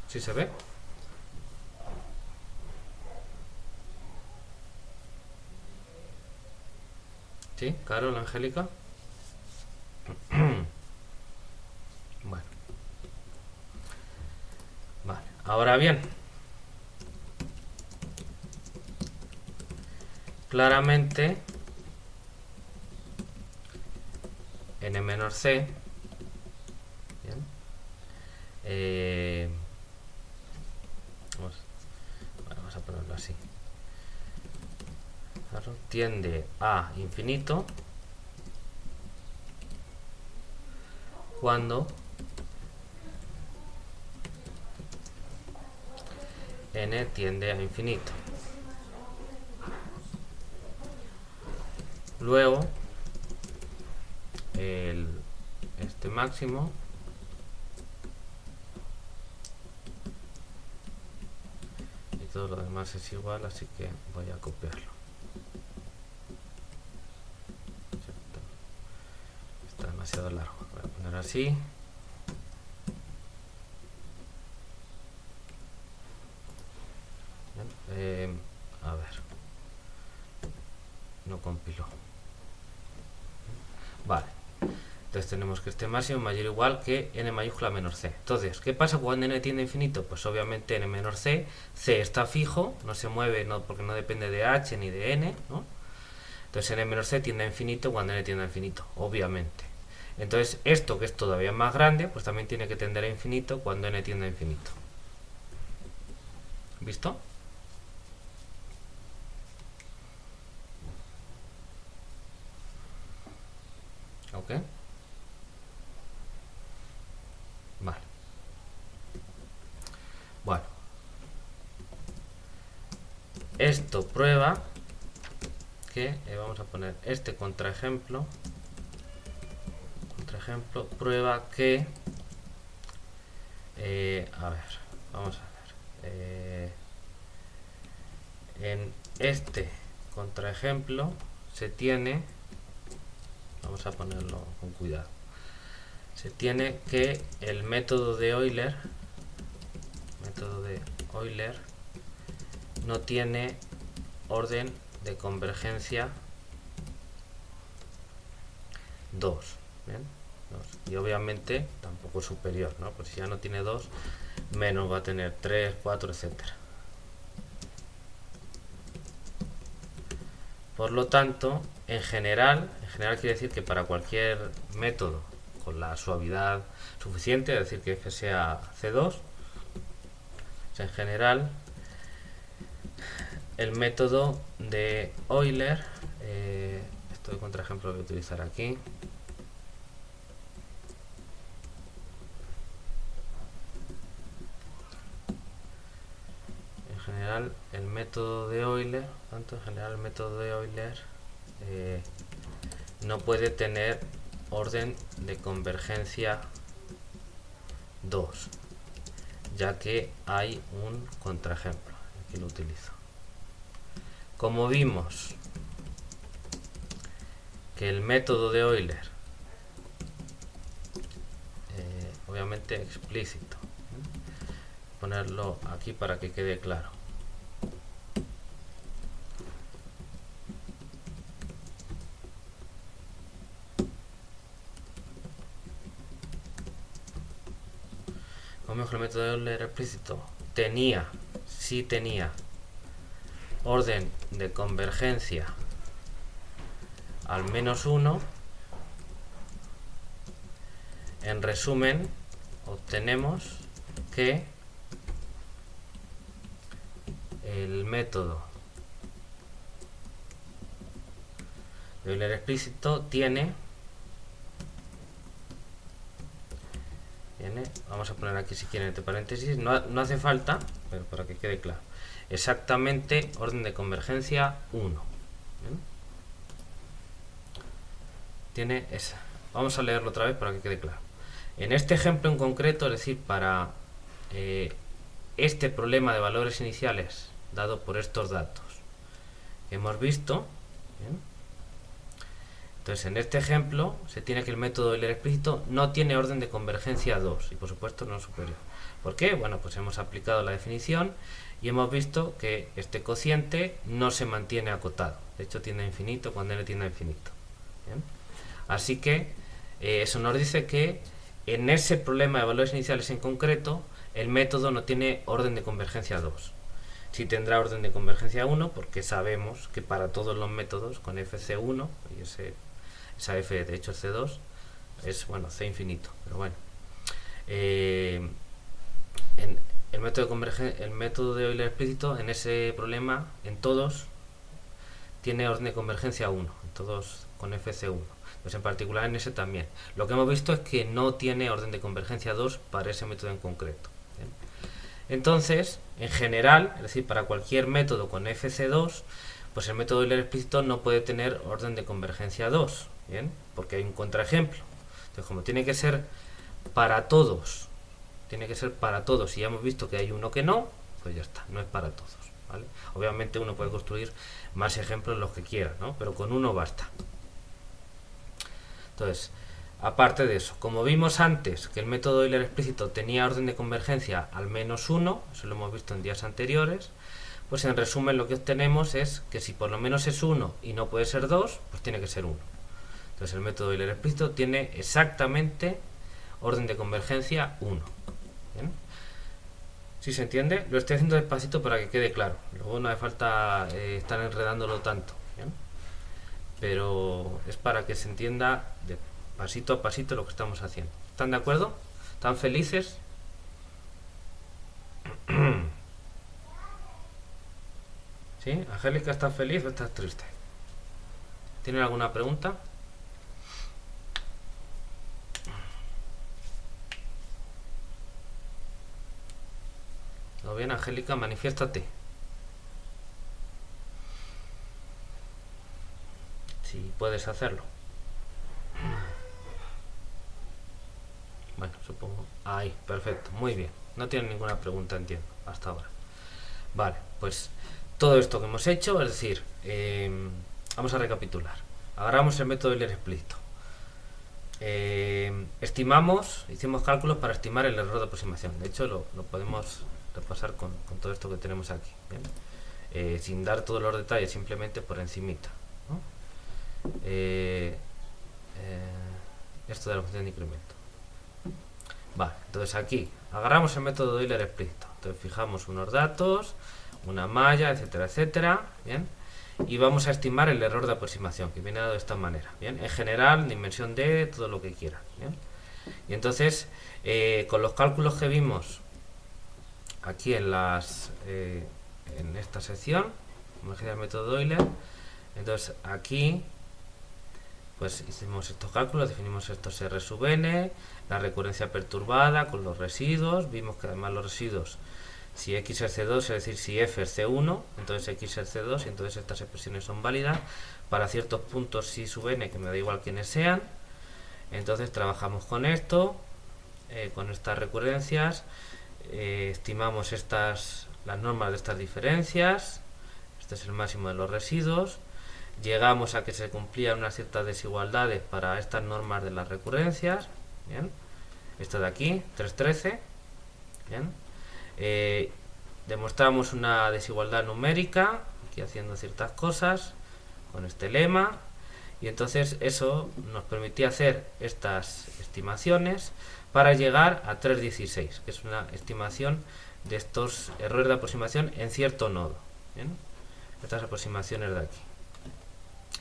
¿Sí se ve? ¿Sí? ¿Carol, Angélica? Bueno. Vale. Ahora bien, claramente n menor c, bien, vamos a ponerlo así, claro, tiende a infinito cuando n tiende a infinito. Luego este máximo y todo lo demás es igual, así que voy a copiarlo. Está demasiado largo, voy a poner así. A ver, no compiló. Vale, entonces tenemos que este máximo mayor o igual que n mayúscula menor c. Entonces, ¿qué pasa cuando n tiende a infinito? Pues obviamente n menor c, c está fijo, no se mueve, no, porque no depende de h ni de n, ¿no? Entonces n menor c tiende a infinito cuando n tiende a infinito, obviamente. Entonces esto, que es todavía más grande, pues también tiene que tender a infinito cuando n tiende a infinito. ¿Visto? ¿Ok? Vale. Bueno. Esto prueba que, vamos a poner este contraejemplo. Contraejemplo prueba que, a ver, vamos a ver. En este contraejemplo se tiene, vamos a ponerlo con cuidado, se tiene que el método de Euler no tiene orden de convergencia 2, ¿bien? 2. Y obviamente tampoco es superior, ¿no? Pues si ya no tiene 2, menos va a tener 3, 4, etcétera. Por lo tanto, en general quiere decir que para cualquier método con la suavidad suficiente, es decir, que f sea C2, en general el método de Euler, esto de contraejemplo lo voy a utilizar aquí, en general el método de Euler, no puede tener orden de convergencia 2, ya que hay un contraejemplo. Aquí lo utilizo. Como vimos que el método de Euler, obviamente explícito, ponerlo aquí para que quede claro. Como el método de Euler explícito sí tenía orden de convergencia al -1, en resumen obtenemos que el método de Euler explícito tiene, vamos a poner aquí si quieren entre paréntesis, no hace falta, pero para que quede claro, exactamente orden de convergencia 1. ¿Bien? Tiene esa. Vamos a leerlo otra vez para que quede claro. En este ejemplo en concreto, es decir, para este problema de valores iniciales dado por estos datos que hemos visto, ¿bien? Entonces en este ejemplo se tiene que el método Euler explícito no tiene orden de convergencia 2 y por supuesto no superior. ¿Por qué? Bueno, pues hemos aplicado la definición y hemos visto que este cociente no se mantiene acotado, de hecho tiende a infinito cuando n tiende a infinito. ¿Bien? Así que eso nos dice que en ese problema de valores iniciales en concreto el método no tiene orden de convergencia 2. Sí tendrá orden de convergencia 1 porque sabemos que para todos los métodos con FC1 y esa F de hecho C2 es, bueno, C infinito, pero bueno, el método de Euler explícito en ese problema en todos tiene orden de convergencia 1, en todos con FC1. Pues en particular en ese también. Lo que hemos visto es que no tiene orden de convergencia 2 para ese método en concreto. ¿Bien? Entonces, en general, es decir, para cualquier método con FC2, pues el método Euler explícito no puede tener orden de convergencia 2, ¿bien? Porque hay un contraejemplo. Entonces, como tiene que ser para todos, y ya hemos visto que hay uno que no, pues ya está, no es para todos, ¿vale? Obviamente uno puede construir más ejemplos los que quiera, ¿no? Pero con uno basta. Entonces, aparte de eso, como vimos antes que el método Euler explícito tenía orden de convergencia al -1, eso lo hemos visto en días anteriores, pues en resumen lo que obtenemos es que si por lo menos es 1 y no puede ser 2, pues tiene que ser 1. Entonces el método Euler explícito tiene exactamente orden de convergencia 1. ¿Bien? ¿Sí se entiende? Lo estoy haciendo despacito para que quede claro. Luego no hace falta estar enredándolo tanto. ¿Bien? Pero es para que se entienda de pasito a pasito lo que estamos haciendo. ¿Están de acuerdo? ¿Están felices? ¿Sí? Angélica, ¿estás feliz o estás triste? ¿Tienen alguna pregunta? ¿Todo bien, Angélica? Manifiéstate. Si puedes hacerlo. Bueno, supongo. Ahí, perfecto, muy bien. No tienen ninguna pregunta, entiendo, hasta ahora. Vale, pues todo esto que hemos hecho, es decir, vamos a recapitular. Agarramos el método Euler explícito. Hicimos cálculos para estimar el error de aproximación. De hecho, lo podemos repasar con todo esto que tenemos aquí, ¿bien? Sin dar todos los detalles, simplemente por encimita, ¿no? Esto de la función de incremento. Vale, entonces aquí agarramos el método de Euler explícito. Entonces fijamos unos datos, una malla, etcétera, etcétera, ¿bien? Y vamos a estimar el error de aproximación, que viene dado de esta manera, ¿bien? En general, dimensión D, todo lo que quieran, ¿bien? Y entonces, con los cálculos que vimos aquí en esta sección, como el método de Euler, entonces aquí pues hicimos estos cálculos, definimos estos R sub n, la recurrencia perturbada con los residuos, vimos que además los residuos, si x es C2, es decir, si f es C1, entonces x es C2 y entonces estas expresiones son válidas para ciertos puntos si sub n, que me da igual quiénes sean. Entonces trabajamos con esto, con estas recurrencias, estimamos las normas de estas diferencias, este es el máximo de los residuos. Llegamos a que se cumplían unas ciertas desigualdades para estas normas de las recurrencias, ¿bien? Esto de aquí, 3.13, ¿bien? Demostramos una desigualdad numérica, aquí haciendo ciertas cosas, con este lema, y entonces eso nos permitía hacer estas estimaciones para llegar a 3,16, que es una estimación de estos errores de aproximación en cierto nodo. ¿Bien? Estas aproximaciones de aquí.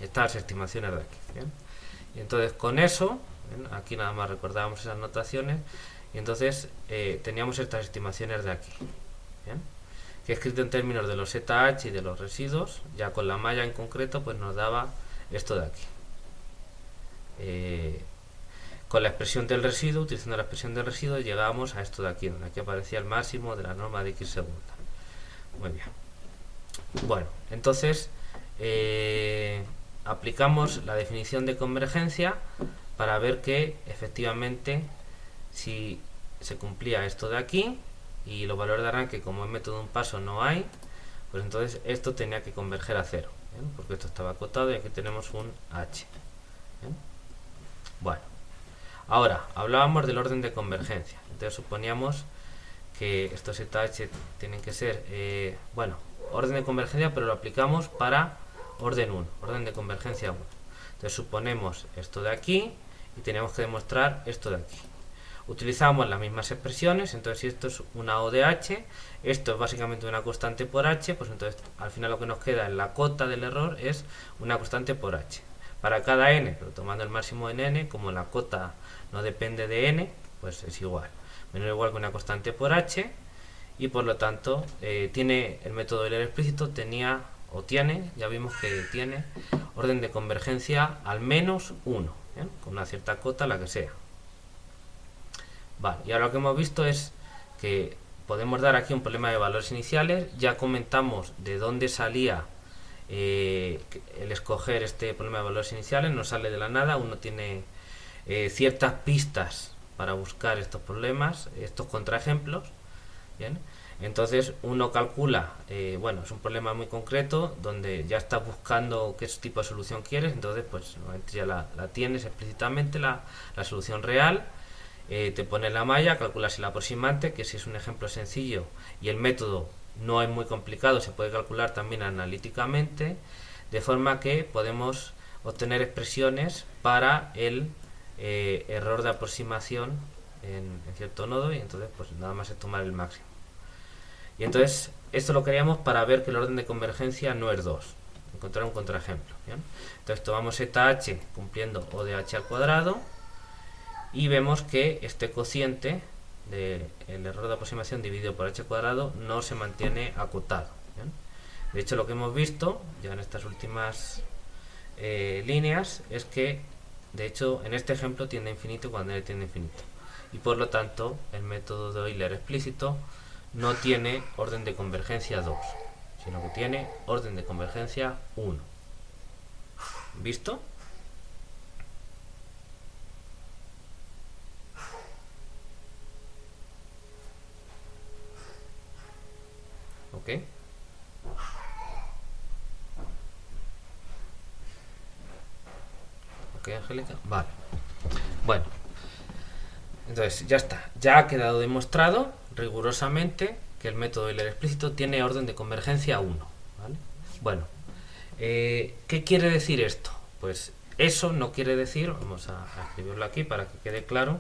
Estas estimaciones de aquí. ¿Bien? Y entonces con eso, ¿bien? Aquí nada más recordábamos esas notaciones, y entonces teníamos estas estimaciones de aquí. ¿Bien? Que escrito en términos de los ZH y de los residuos, ya con la malla en concreto, pues nos daba esto de aquí. Con la expresión del residuo, utilizando la expresión del residuo, llegábamos a esto de aquí, donde aquí aparecía el máximo de la norma de x segunda. Muy bien. Bueno, entonces aplicamos la definición de convergencia para ver que efectivamente si se cumplía esto de aquí y los valores de arranque, como en método de un paso no hay, pues entonces esto tenía que converger a 0, ¿bien? Porque esto estaba acotado y aquí tenemos un h. ¿Bien? Bueno, ahora hablábamos del orden de convergencia. Entonces suponíamos que estos ZH tienen que ser, bueno, orden de convergencia, pero lo aplicamos para orden 1, orden de convergencia 1. Entonces suponemos esto de aquí y tenemos que demostrar esto de aquí. Utilizamos las mismas expresiones, entonces si esto es una O de H, esto es básicamente una constante por H, pues entonces al final lo que nos queda en la cota del error es una constante por H. Para cada n, pero tomando el máximo en n, como la cota no depende de n, pues es igual. Menor o igual que una constante por H, y por lo tanto tiene el método Euler explícito, tenía o tiene, ya vimos que tiene orden de convergencia al menos 1, ¿bien? Con una cierta cota, la que sea. Vale, y ahora lo que hemos visto es que podemos dar aquí un problema de valores iniciales. Ya comentamos de dónde salía el escoger este problema de valores iniciales, no sale de la nada, uno tiene ciertas pistas para buscar estos problemas, estos contraejemplos. Bien, entonces uno calcula, bueno, es un problema muy concreto donde ya estás buscando qué tipo de solución quieres, entonces pues ya la tienes explícitamente, la solución real. Te pones la malla, calculas el aproximante, que si es un ejemplo sencillo y el método no es muy complicado, se puede calcular también analíticamente, de forma que podemos obtener expresiones para el error de aproximación en cierto nodo, y entonces pues nada más es tomar el máximo. Y entonces esto lo queríamos para ver que el orden de convergencia no es 2, encontrar un contraejemplo. ¿Bien? Entonces tomamos ZH cumpliendo O de h al cuadrado, y vemos que este cociente del error de aproximación dividido por h cuadrado no se mantiene acotado. ¿Bien? De hecho, lo que hemos visto ya en estas últimas líneas es que, de hecho, en este ejemplo tiende a infinito cuando n tiende a infinito. Y por lo tanto, el método de Euler explícito no tiene orden de convergencia 2, sino que tiene orden de convergencia 1. ¿Visto? ¿Ok? ¿Ok, Angélica? Vale. Bueno, entonces ya está. Ya ha quedado demostrado rigurosamente que el método Euler explícito tiene orden de convergencia 1. ¿Vale? Bueno, ¿qué quiere decir esto? Pues eso no quiere decir, vamos a escribirlo aquí para que quede claro,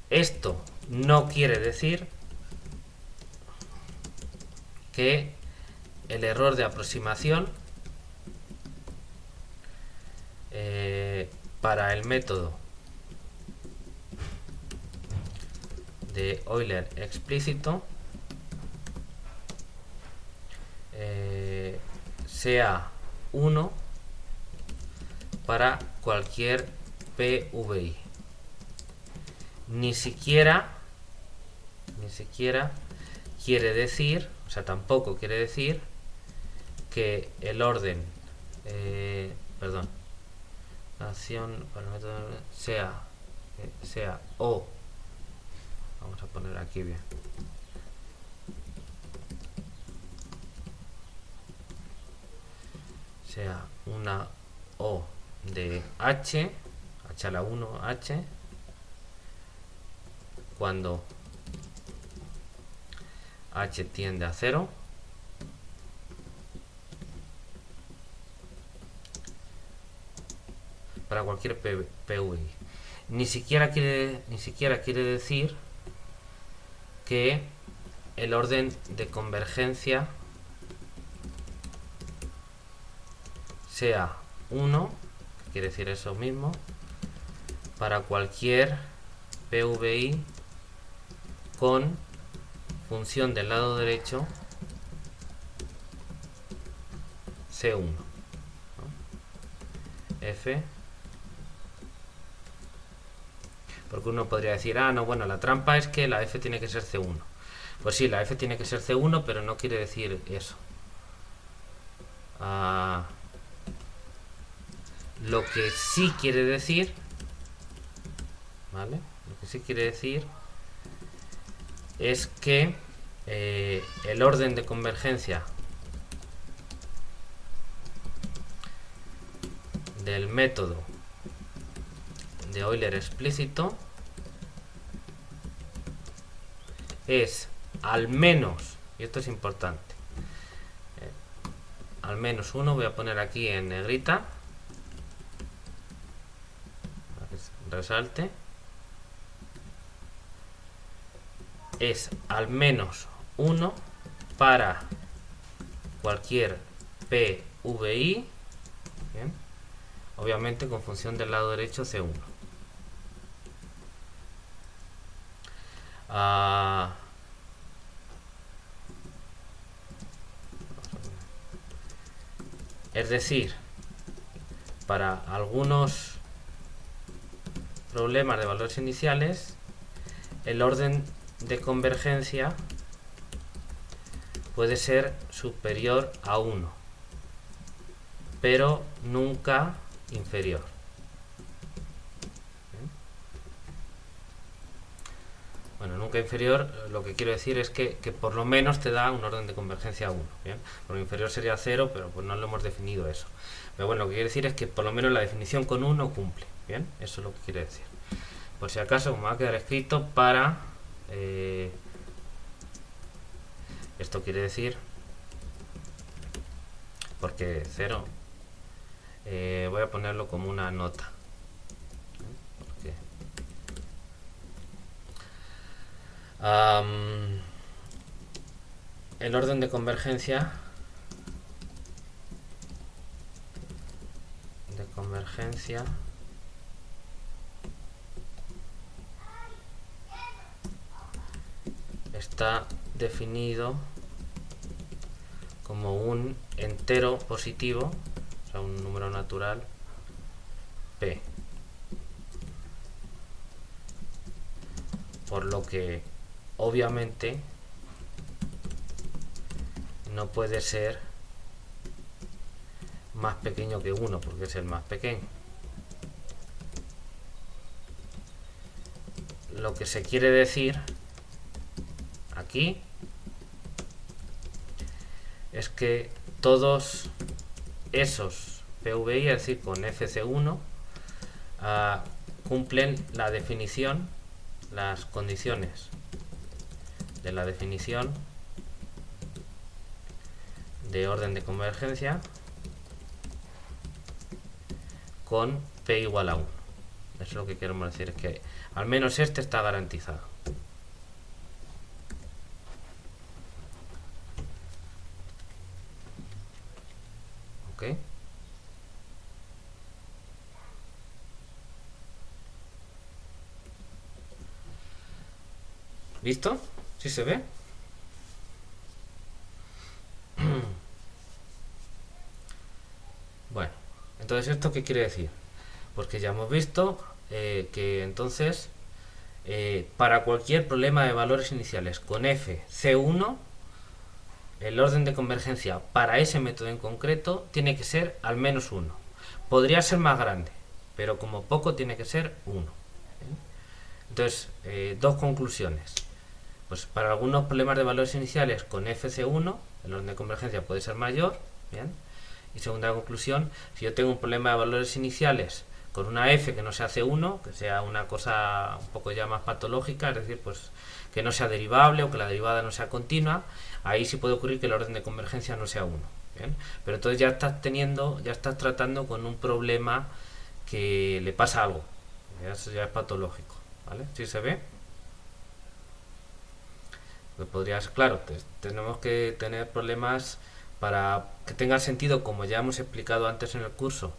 esto no quiere decir que el error de aproximación para el método de Euler explícito sea 1 para cualquier PVI. Ni siquiera quiere decir, o sea, tampoco quiere decir que el orden, perdón, la acción para el método sea O, vamos a poner aquí bien, sea una O de H a la 1 H, cuando h tiende a 0, para cualquier PVI. Ni siquiera quiere decir que el orden de convergencia sea 1, que quiere decir eso mismo, para cualquier PVI con función del lado derecho C1, ¿no? F, porque uno podría decir, ah, no, bueno, la trampa es que la F tiene que ser C1. Pues sí, la F tiene que ser C1, pero no quiere decir eso. Lo que sí quiere decir, ¿vale? Lo que sí quiere decir es que el orden de convergencia del método de Euler explícito es al menos, y esto es importante, al menos 1, voy a poner aquí en negrita, resalte, es al menos 1 para cualquier PVI, ¿bien? Obviamente con función del lado derecho C1. Es decir, para algunos problemas de valores iniciales, el orden de convergencia puede ser superior a 1, pero nunca inferior. Bueno, nunca inferior, lo que quiero decir es que por lo menos te da un orden de convergencia 1, ¿bien? Por inferior sería 0, pero pues no lo hemos definido eso. Pero bueno, lo que quiere decir es que por lo menos la definición con 1 cumple, ¿bien? Eso es lo que quiere decir. Por si acaso, como va a quedar escrito, para... esto quiere decir... Porque 0... voy a ponerlo como una nota. El orden de convergencia está definido como un entero positivo, o sea, un número natural P, por lo que obviamente no puede ser más pequeño que 1, porque es el más pequeño. Lo que se quiere decir aquí es que todos esos PVI, es decir, con FC1, cumplen la definición, las condiciones de la definición de orden de convergencia con P igual a 1. Eso es lo que queremos decir, es que al menos este está garantizado. ¿Ok? ¿Listo? ¿Sí se ve? Bueno, entonces ¿esto qué quiere decir? Pues que ya hemos visto que entonces para cualquier problema de valores iniciales con f C1, el orden de convergencia para ese método en concreto tiene que ser al menos 1. Podría ser más grande, pero como poco tiene que ser 1. Entonces, dos conclusiones. Pues para algunos problemas de valores iniciales con FC1, el orden de convergencia puede ser mayor, ¿bien? Y segunda conclusión, si yo tengo un problema de valores iniciales con una f que no sea C1, que sea una cosa un poco ya más patológica, es decir, pues que no sea derivable o que la derivada no sea continua, ahí sí puede ocurrir que el orden de convergencia no sea 1. ¿Bien? Pero entonces ya estás tratando con un problema que le pasa algo. Eso ya es patológico. ¿Vale? ¿Sí se ve? Pues podrías, claro, tenemos que tener problemas para que tenga sentido, como ya hemos explicado antes en el curso,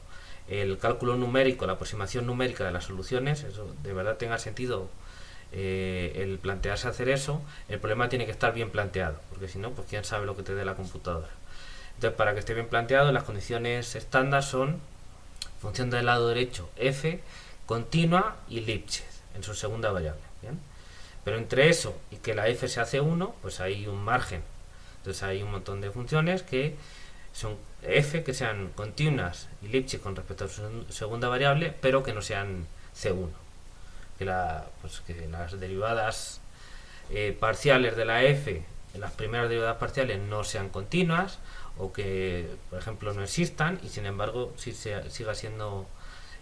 el cálculo numérico, la aproximación numérica de las soluciones, eso de verdad tenga sentido. El plantearse hacer eso, el problema tiene que estar bien planteado, porque si no, pues quién sabe lo que te dé la computadora. Entonces, para que esté bien planteado, las condiciones estándar son función del lado derecho f continua y Lipschitz en su segunda variable. ¿Bien? Pero entre eso y que la f se hace 1, pues hay un margen. Entonces hay un montón de funciones que son f que sean continuas y Lipschitz con respecto a su segunda variable, pero que no sean C1. Que las derivadas parciales de la f, las primeras derivadas parciales no sean continuas, o que, por ejemplo, no existan y sin embargo siga siendo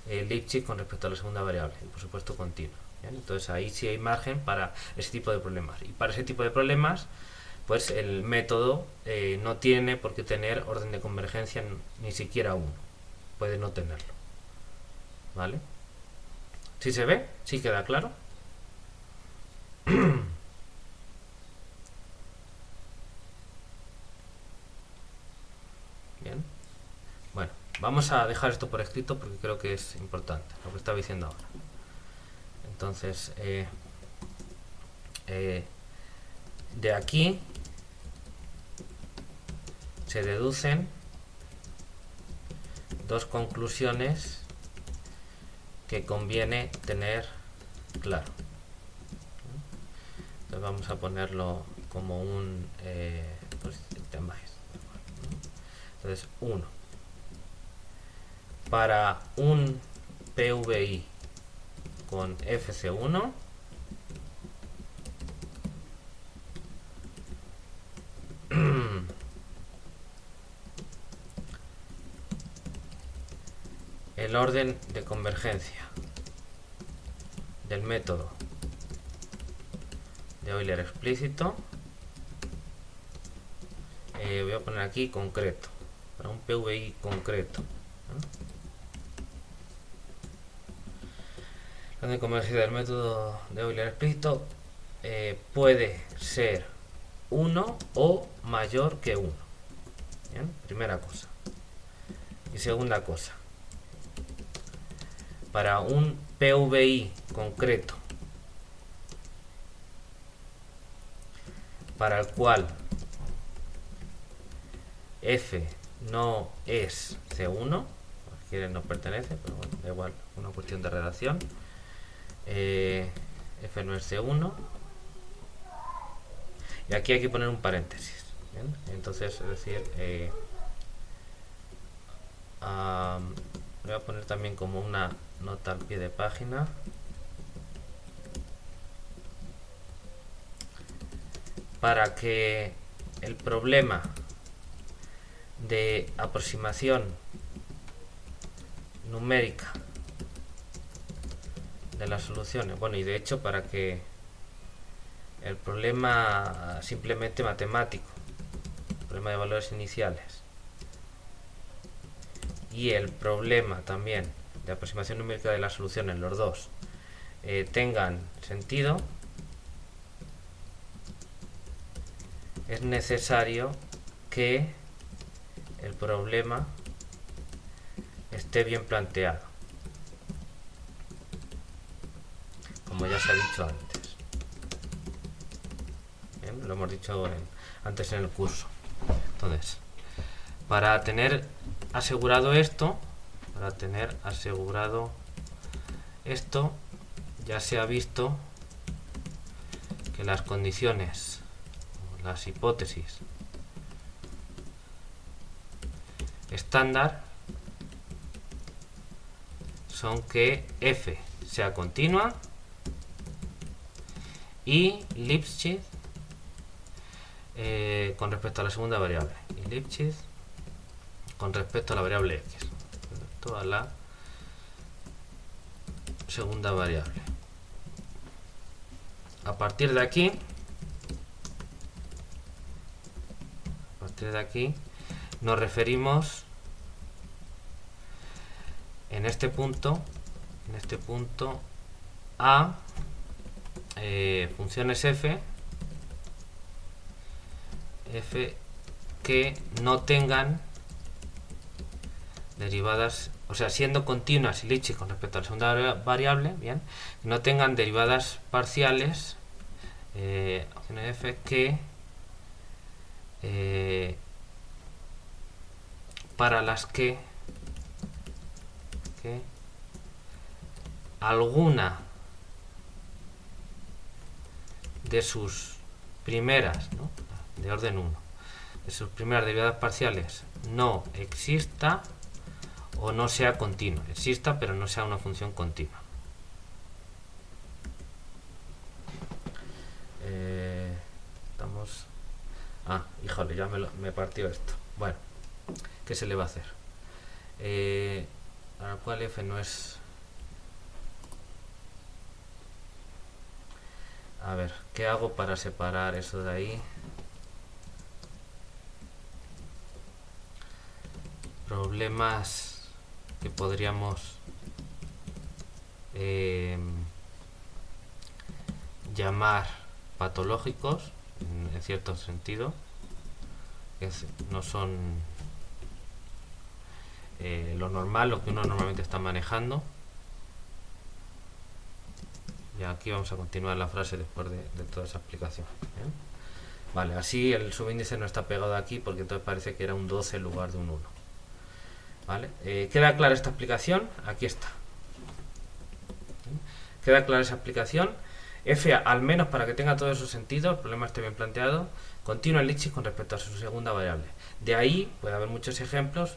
Lipschitz con respecto a la segunda variable y por supuesto continua. ¿Bien? Entonces ahí sí hay margen para ese tipo de problemas, y para ese tipo de problemas pues el método no tiene por qué tener orden de convergencia ni siquiera 1, puede no tenerlo. ¿Vale? ¿Sí se ve? ¿Sí queda claro? Bien. Bueno, vamos a dejar esto por escrito porque creo que es importante lo que estaba diciendo ahora. Entonces, de aquí se deducen dos conclusiones que conviene tener claro. Entonces vamos a ponerlo como un tema. Entonces, 1. Para un PVI con FC1, el orden de convergencia del método de Euler explícito, voy a poner aquí concreto, para un PVI concreto, el orden de convergencia del método de Euler explícito puede ser 1 o mayor que 1. ¿Bien? Primera cosa. Y segunda cosa, para un PVI concreto para el cual f no es C1, si quieren no pertenece, pero bueno, da igual, una cuestión de redacción, f no es C1, y aquí hay que poner un paréntesis. ¿Bien? Entonces, es decir, voy a poner también como una nota al pie de página. Para que el problema de aproximación numérica de las soluciones, bueno, y de hecho para que el problema simplemente matemático, el problema de valores iniciales, y el problema también de aproximación numérica de las soluciones, los dos, tengan sentido, es necesario que el problema esté bien planteado, como ya se ha dicho antes. Bien, lo hemos dicho antes en el curso. Entonces, para tener asegurado esto, ya se ha visto que las condiciones, las hipótesis estándar son que f sea continua y Lipschitz con respecto a la segunda variable, y Lipschitz con respecto a la variable x, a la segunda variable. A partir de aquí nos referimos en este punto a funciones f que no tengan derivadas, o sea, siendo continuas y Lipschitz con respecto a la segunda variable, bien, no tengan derivadas parciales f que para las que alguna de sus primeras, ¿no?, de orden 1, de sus primeras derivadas parciales no exista o no sea continua. Exista, pero no sea una función continua. Estamos... híjole, ya me partió esto. Bueno, ¿qué se le va a hacer? A la cual f no es... A ver, ¿qué hago para separar eso de ahí? Problemas que podríamos llamar patológicos, en cierto sentido, que no son lo normal, lo que uno normalmente está manejando. Y aquí vamos a continuar la frase después de toda esa explicación. ¿Bien? Vale, así el subíndice no está pegado aquí porque entonces parece que era un 12 en lugar de un 1. ¿Vale? ¿Queda clara esta explicación? Aquí está. ¿Queda clara esa explicación? F, al menos para que tenga todo su sentido, el problema esté bien planteado, continúa en Lipschitz con respecto a su segunda variable. De ahí puede haber muchos ejemplos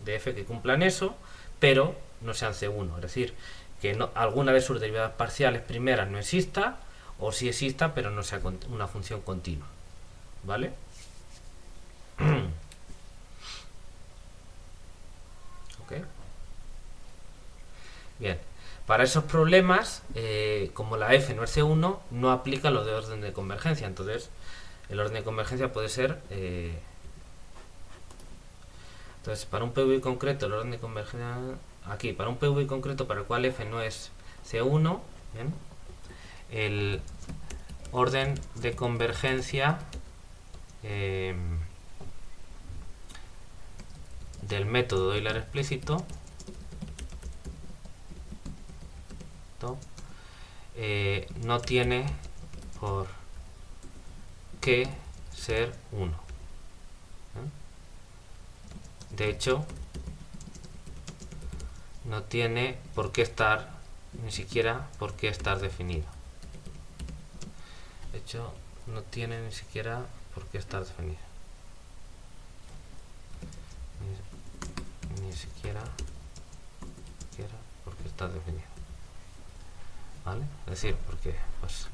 de F que cumplan eso, pero no sean C1. Es decir, que no, alguna de sus derivadas parciales primeras no exista, o sí exista, pero no sea una función continua. ¿Vale? ¿Ok? Bien. Para esos problemas, como la f no es C1, no aplica lo de orden de convergencia. Entonces, el orden de convergencia puede ser... entonces, para un PVI concreto, el orden de convergencia... Aquí, para un PVI concreto para el cual f no es C1, ¿bien?, el orden de convergencia del método de Euler explícito no tiene por qué ser 1. De hecho, no tiene por qué estar, ni siquiera por qué estar definido. De hecho, no tiene ni siquiera por qué estar definido. Ni siquiera por qué estar definido. ¿Vale? Es decir, porque pues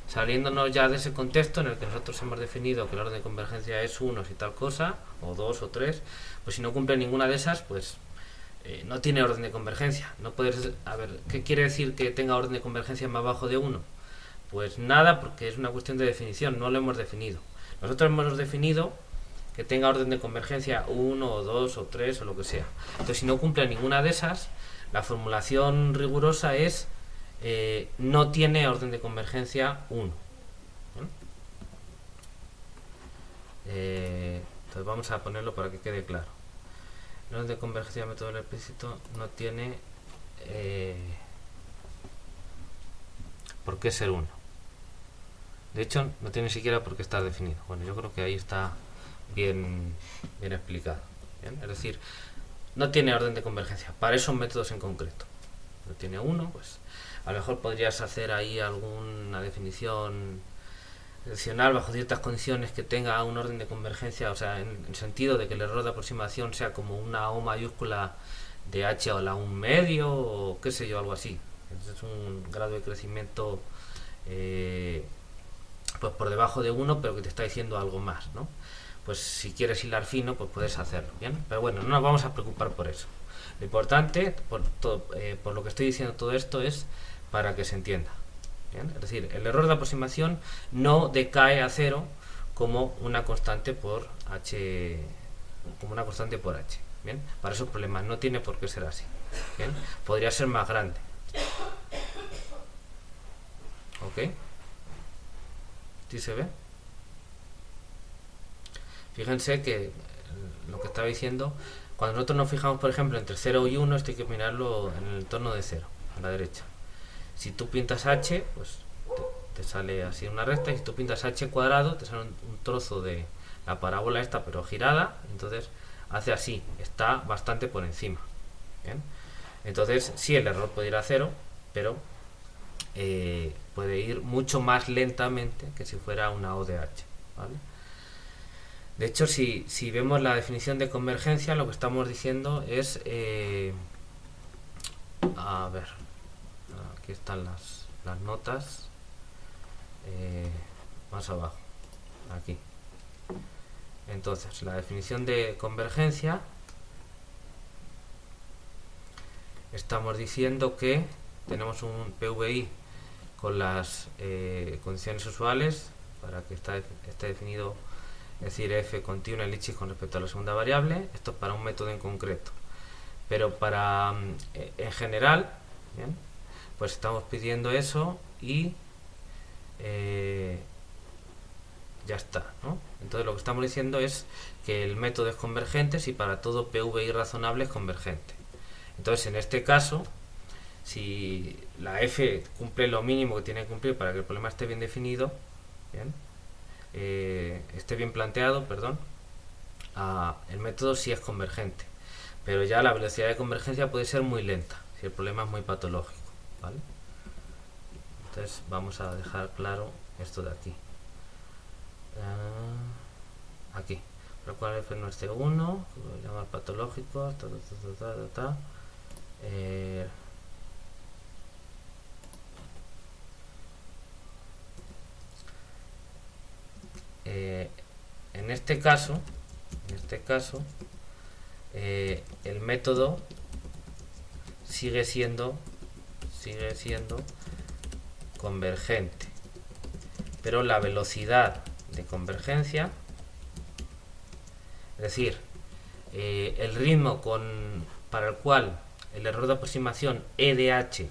saliéndonos ya de ese contexto en el que nosotros hemos definido que el orden de convergencia es 1 y tal cosa, o 2 o 3, pues si no cumple ninguna de esas, pues no tiene orden de convergencia. No puedes, a ver, ¿qué quiere decir que tenga orden de convergencia más bajo de 1? Pues nada, porque es una cuestión de definición, no lo hemos definido. Nosotros hemos definido que tenga orden de convergencia 1 o 2 o 3 o lo que sea. Entonces, si no cumple ninguna de esas, la formulación rigurosa es no tiene orden de convergencia 1. Entonces vamos a ponerlo para que quede claro. El orden de convergencia del método explícito no tiene por qué ser 1. De hecho, no tiene ni siquiera por qué estar definido. Bueno, yo creo que ahí está bien explicado. ¿Bien? Es decir, no tiene orden de convergencia para esos métodos en concreto. No tiene 1, pues a lo mejor podrías hacer ahí alguna definición adicional bajo ciertas condiciones que tenga un orden de convergencia, o sea, en el sentido de que el error de aproximación sea como una O mayúscula de H a la 1 medio, o qué sé yo, algo así. Es un grado de crecimiento pues por debajo de 1, pero que te está diciendo algo más, ¿no? pues si quieres hilar fino, pues puedes hacerlo, ¿bien? Pero bueno, no nos vamos a preocupar por eso. Lo importante, por lo que estoy diciendo todo esto, es para que se entienda, ¿bien? Es decir, el error de aproximación no decae a cero como una constante por h, ¿bien? Para esos problemas no tiene por qué ser así, ¿bien? Podría ser más grande, ¿ok? ¿Sí se ve? Fíjense que lo que estaba diciendo, cuando nosotros nos fijamos, por ejemplo, entre 0 y 1, esto hay que mirarlo en el entorno de 0, a la derecha. Si tú pintas h, pues te sale así una recta, y si tú pintas h cuadrado, te sale un trozo de la parábola esta, pero girada, entonces hace así, está bastante por encima. ¿Bien? Entonces, sí, el error puede ir a 0, pero puede ir mucho más lentamente que si fuera una O de h, ¿vale? De hecho, si vemos la definición de convergencia, lo que estamos diciendo es, a ver, aquí están las notas, más abajo, aquí. Entonces, la definición de convergencia, estamos diciendo que tenemos un PVI con las condiciones usuales, para que esté definido, es decir, f continua en Lipschitz con respecto a la segunda variable. Esto es para un método en concreto, pero para en general, ¿bien? Pues estamos pidiendo eso y ya está, ¿no? Entonces lo que estamos diciendo es que el método es convergente si para todo PVI razonable es convergente. Entonces, en este caso, si la f cumple lo mínimo que tiene que cumplir para que el problema esté bien definido, ¿bien? Esté bien planteado, perdón, el método sí es convergente, pero ya la velocidad de convergencia puede ser muy lenta si el problema es muy patológico, ¿vale? Entonces vamos a dejar claro esto de aquí. Aquí, por lo cual f no es C1, lo llamar patológico, en este caso, el método sigue siendo convergente, pero la velocidad de convergencia, es decir, el ritmo para el cual el error de aproximación E de h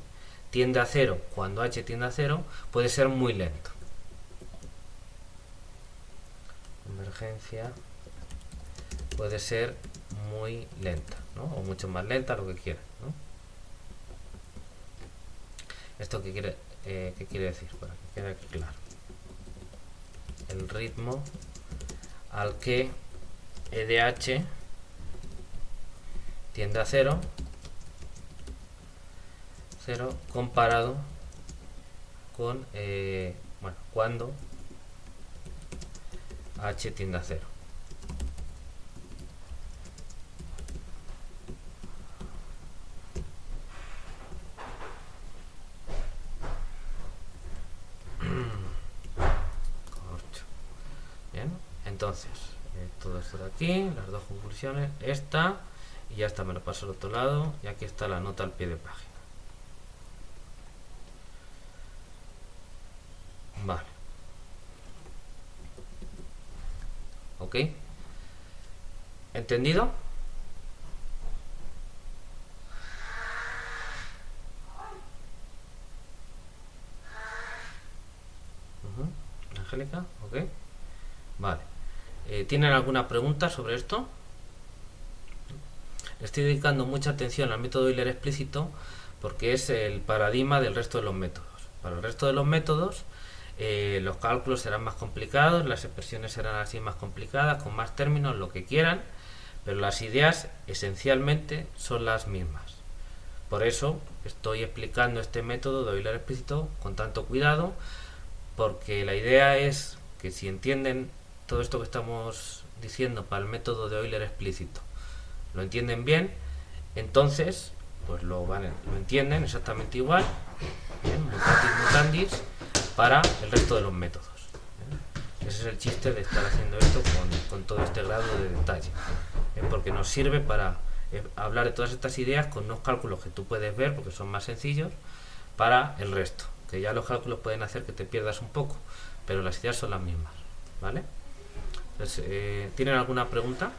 tiende a 0 cuando h tiende a 0 puede ser muy lento. Convergencia puede ser muy lenta, ¿no? O mucho más lenta, lo que quieras, ¿no? ¿Esto qué quiere decir? Para que quede claro. El ritmo al que E de h tiende a 0 comparado con cuando h tiende a 0. Bien, entonces todo esto de aquí, las dos conclusiones, esta y ya está, me lo paso al otro lado y aquí está la nota al pie de página. Vale. ¿Ok? ¿Entendido? Angélica, ¿ok? Vale. ¿Tienen alguna pregunta sobre esto? Le estoy dedicando mucha atención al método Euler explícito porque es el paradigma del resto de los métodos. Para el resto de los métodos, los cálculos serán más complicados, las expresiones serán así más complicadas, con más términos, lo que quieran, pero las ideas esencialmente son las mismas. Por eso estoy explicando este método de Euler explícito con tanto cuidado, porque la idea es que si entienden todo esto que estamos diciendo para el método de Euler explícito, lo entienden bien, entonces pues lo entienden exactamente igual, ¿bien? Mutatis mutandis, para el resto de los métodos, ¿bien? Ese es el chiste de estar haciendo esto con todo este grado de detalle, porque nos sirve para hablar de todas estas ideas con unos cálculos que tú puedes ver porque son más sencillos para el resto, que ya los cálculos pueden hacer que te pierdas un poco, pero las ideas son las mismas, ¿vale? Entonces, ¿tienen alguna pregunta?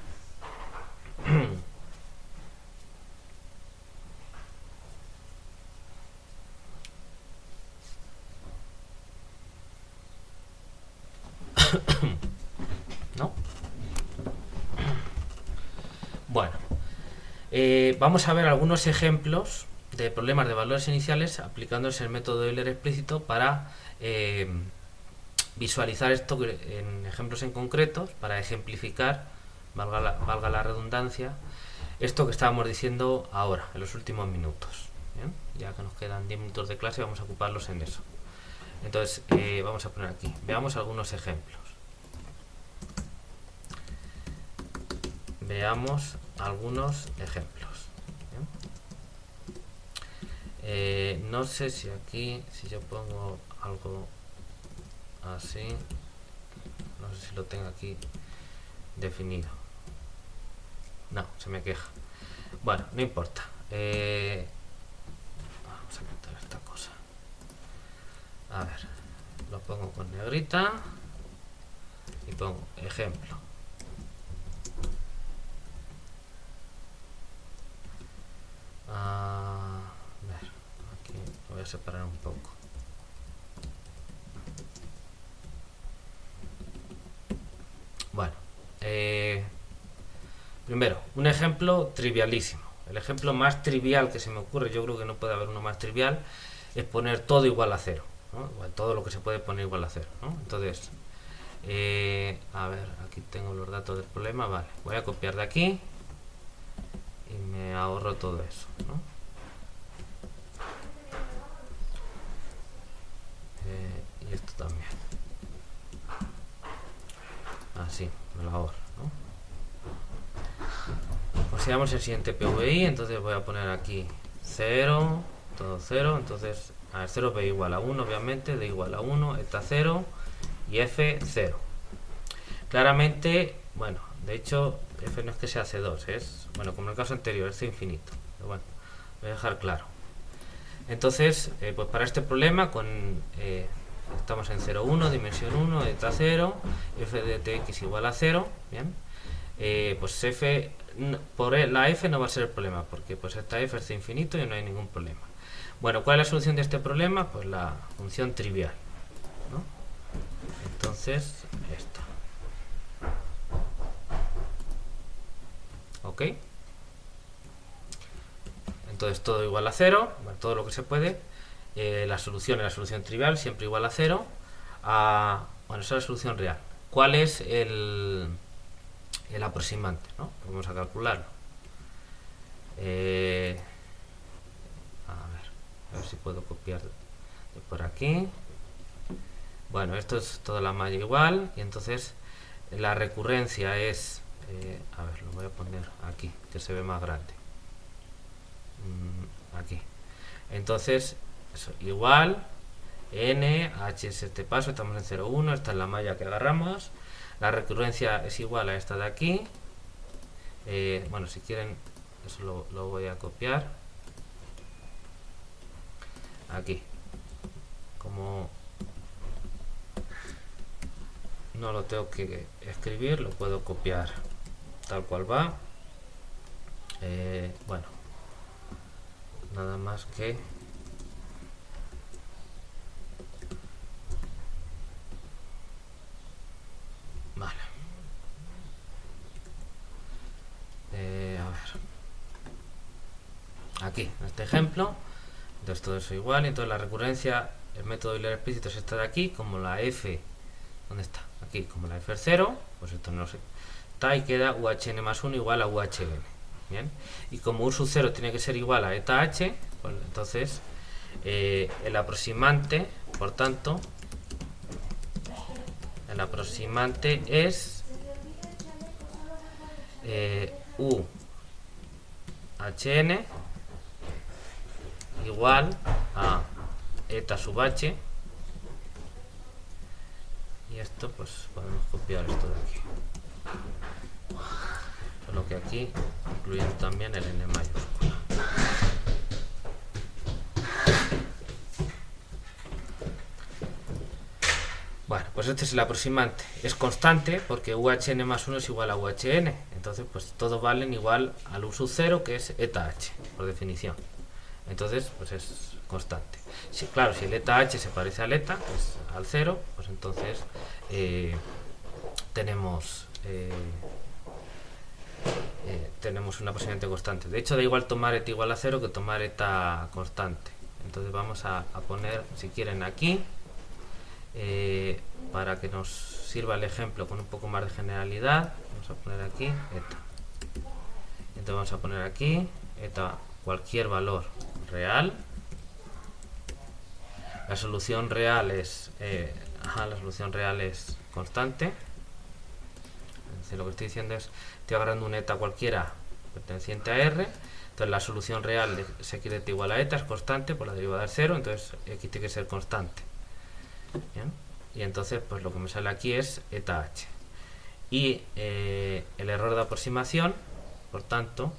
¿No? Bueno, vamos a ver algunos ejemplos de problemas de valores iniciales aplicándose el método de Euler explícito para visualizar esto en ejemplos en concretos, para ejemplificar, valga la redundancia, esto que estábamos diciendo ahora, en los últimos minutos. ¿Bien? Ya que nos quedan 10 minutos de clase, vamos a ocuparlos en eso. Entonces, vamos a poner aquí, veamos algunos ejemplos. Veamos algunos ejemplos. No sé si aquí, si yo pongo algo así, no sé si lo tengo aquí definido. No, se me queja. Bueno, no importa. Vamos a quitar esta cosa. A ver, lo pongo con negrita y pongo ejemplo. A ver, aquí lo voy a separar un poco. Bueno, primero, un ejemplo trivialísimo. El ejemplo más trivial que se me ocurre, yo creo que no puede haber uno más trivial, es poner todo igual a cero, ¿no? Bueno, todo lo que se puede poner igual a cero, ¿no? Entonces, a ver, aquí tengo los datos del problema, vale, voy a copiar de aquí y me ahorro todo eso, ¿no? Y esto también. Así, me lo ahorro, ¿no? Consideramos el siguiente PVI, entonces voy a poner aquí 0, todo 0, entonces a ver, 0 P igual a 1, obviamente, D igual a 1, eta 0 y F 0. Claramente, bueno, de hecho, F no es que sea C2, es, bueno, como en el caso anterior, es C infinito, pero bueno, voy a dejar claro. Entonces, pues para este problema, estamos en 0, 1, dimensión 1, eta 0, F de Tx igual a 0, ¿bien? Pues F, la F no va a ser el problema, porque pues esta F es C infinito y no hay ningún problema. Bueno, ¿cuál es la solución de este problema? Pues la función trivial, ¿no? Entonces, esta. ¿Ok? Entonces todo igual a 0, bueno, todo lo que se puede. La solución es la solución trivial, siempre igual a 0. Bueno, esa es la solución real. ¿Cuál es el aproximante, ¿no? Vamos a calcularlo. A ver si puedo copiar de por aquí. Bueno, esto es toda la malla igual, y entonces la recurrencia es, a ver, lo voy a poner aquí, que se ve más grande. Aquí. Entonces, eso, igual, n, h es este paso, estamos en 0, 1, esta es la malla que agarramos. La recurrencia es igual a esta de aquí. Bueno, si quieren, eso lo voy a copiar. Aquí. Como no lo tengo que escribir, lo puedo copiar tal cual va. Bueno, nada más que vale. A ver, aquí en este ejemplo, entonces todo eso igual, y entonces la recurrencia, el método Euler explícito es esta de aquí, como la F, ¿dónde está? Aquí, como la F es 0, pues esto no sé, está y queda UHN más 1 igual a UHN. Bien, y como U sub 0 tiene que ser igual a eta h, pues entonces el aproximante, por tanto, el aproximante es UHN igual a eta sub h, y esto esto, pues podemos copiar esto de aquí. Solo que aquí incluyendo también el n mayúscula. Bueno, pues este es el aproximante. Es constante porque UHN más 1 es igual a UHN. Entonces, pues todos valen igual al U sub 0, que es eta h, por definición. Entonces, pues es constante. Sí, claro, si el eta h se parece al eta, pues al 0, pues entonces tenemos un aproximante constante. De hecho, da igual tomar eta igual a 0 que tomar eta constante. Entonces vamos a poner, si quieren, aquí, para que nos sirva el ejemplo con un poco más de generalidad, vamos a poner aquí eta. Entonces vamos a poner aquí eta cualquier valor real. La solución real es constante. Entonces, lo que estoy diciendo es, estoy agarrando un eta cualquiera perteneciente a R. Entonces la solución real de sec de eta igual a eta es constante por la derivada del 0, entonces aquí tiene que ser constante. ¿Bien? Y entonces pues lo que me sale aquí es eta h. Y el error de aproximación, por tanto,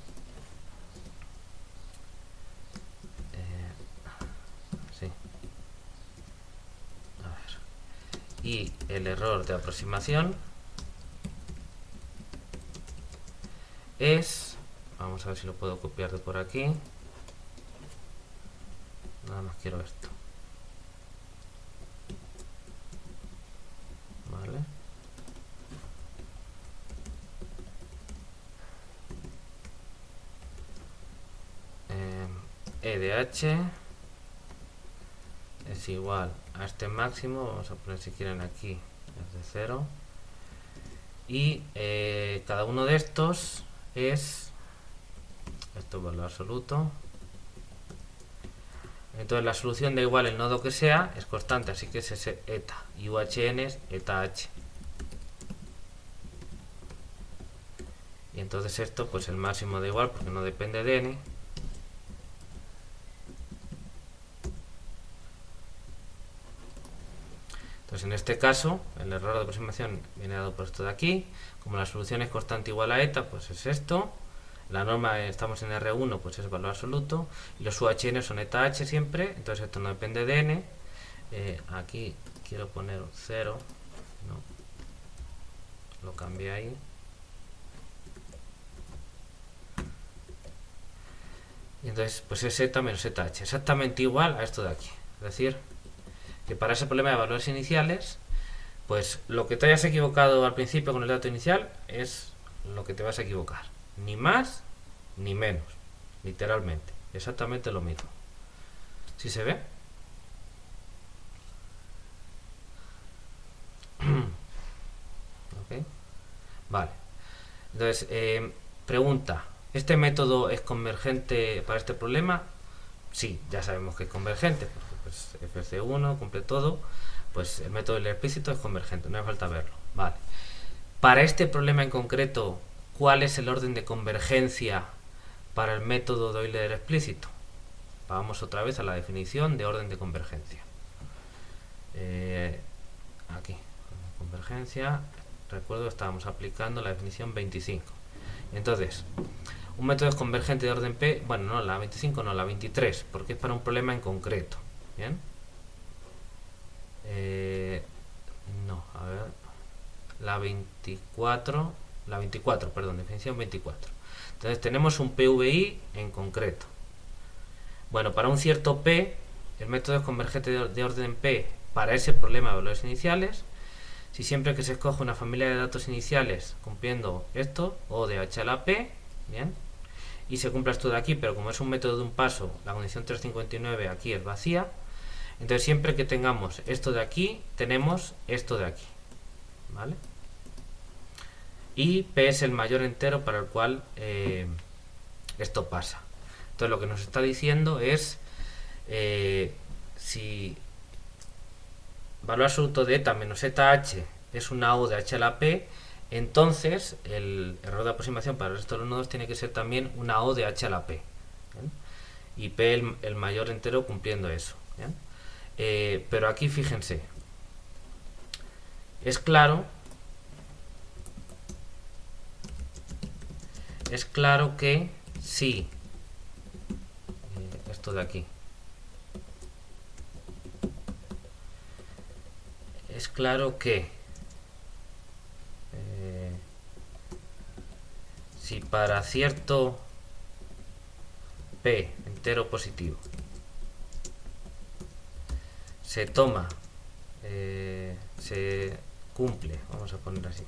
y el error de aproximación es, vamos a ver si lo puedo copiar de por aquí, nada más quiero esto, vale, e de h es igual a este máximo, vamos a poner si quieren aquí es de 0, y cada uno de estos es, esto es valor absoluto, entonces la solución da igual el nodo que sea, es constante, así que es ese eta, y UHN es eta h. Y entonces esto, pues el máximo da igual porque no depende de n. Entonces en este caso, el error de aproximación viene dado por esto de aquí. Como la solución es constante igual a eta, pues es esto. La norma, estamos en R1, pues es valor absoluto. Y los UHN son eta h siempre, entonces esto no depende de n. Aquí quiero poner un 0, no, lo cambié ahí. Y entonces, pues es eta menos eta h, exactamente igual a esto de aquí. Es decir, que para ese problema de valores iniciales, pues lo que te hayas equivocado al principio con el dato inicial es lo que te vas a equivocar. Ni más ni menos, literalmente. Exactamente lo mismo. ¿Sí se ve? ¿Ok? Vale. Entonces, pregunta, ¿este método es convergente para este problema? Sí, ya sabemos que es convergente, porque pues FC1 cumple todo, pues el método del explícito es convergente, no hace falta verlo. Vale. Para este problema en concreto, ¿cuál es el orden de convergencia para el método de Euler explícito? Vamos otra vez a la definición de orden de convergencia. Aquí, convergencia, recuerdo que estábamos aplicando la definición 25. Entonces, un método es convergente de orden P, bueno, no, la 25 no, la 23, porque es para un problema en concreto. ¿Bien? No, a ver, la 24, perdón, definición 24. Entonces tenemos un PVI en concreto. Bueno, para un cierto P, el método es convergente de orden P para ese problema de valores iniciales, si siempre que se escoge una familia de datos iniciales cumpliendo esto, O de H a la P, ¿bien? Y se cumpla esto de aquí, pero como es un método de un paso, la condición 359 aquí es vacía, entonces siempre que tengamos esto de aquí, tenemos esto de aquí, ¿vale? Y P es el mayor entero para el cual esto pasa. Entonces lo que nos está diciendo es si valor absoluto de eta menos eta h es una O de H a la P, entonces el error de aproximación para el resto de los nodos tiene que ser también una O de H a la P. ¿Bien? Y P el mayor entero cumpliendo eso. ¿Bien? Pero aquí fíjense, Es claro que sí, esto de aquí, es claro que si para cierto p entero positivo se toma, se cumple, vamos a poner así,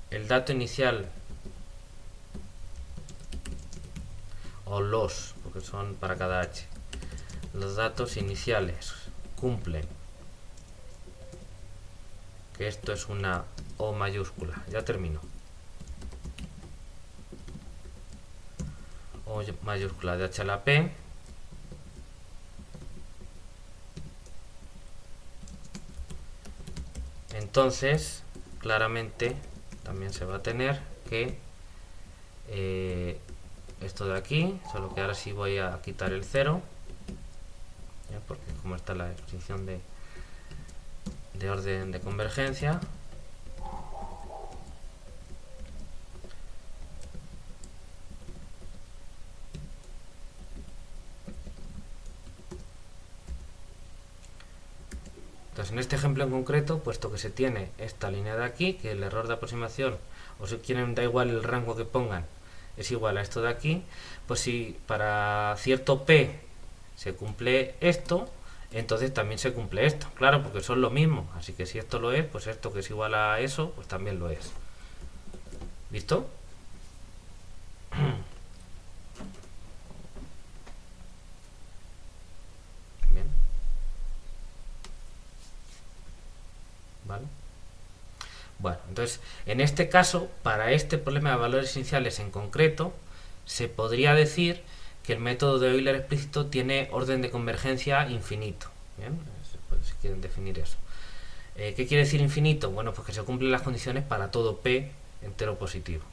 el dato inicial o los, porque son para cada h, los datos iniciales cumplen, que esto es una O mayúscula, ya termino, O mayúscula de h a la p, entonces claramente también se va a tener que esto de aquí, solo que ahora sí voy a quitar el 0, porque como está la definición de orden de convergencia, entonces en este ejemplo en concreto, puesto que se tiene esta línea de aquí, que el error de aproximación, o si quieren da igual el rango que pongan, es igual a esto de aquí, pues si para cierto p se cumple esto, entonces también se cumple esto, claro, porque son lo mismo, así que si esto lo es, pues esto que es igual a eso, pues también lo es. ¿Listo? Bien. ¿Vale? Bueno, entonces, en este caso, para este problema de valores iniciales en concreto, se podría decir que el método de Euler explícito tiene orden de convergencia infinito. ¿Bien? Si quieren definir eso. ¿Qué quiere decir infinito? Bueno, pues que se cumplen las condiciones para todo P entero positivo.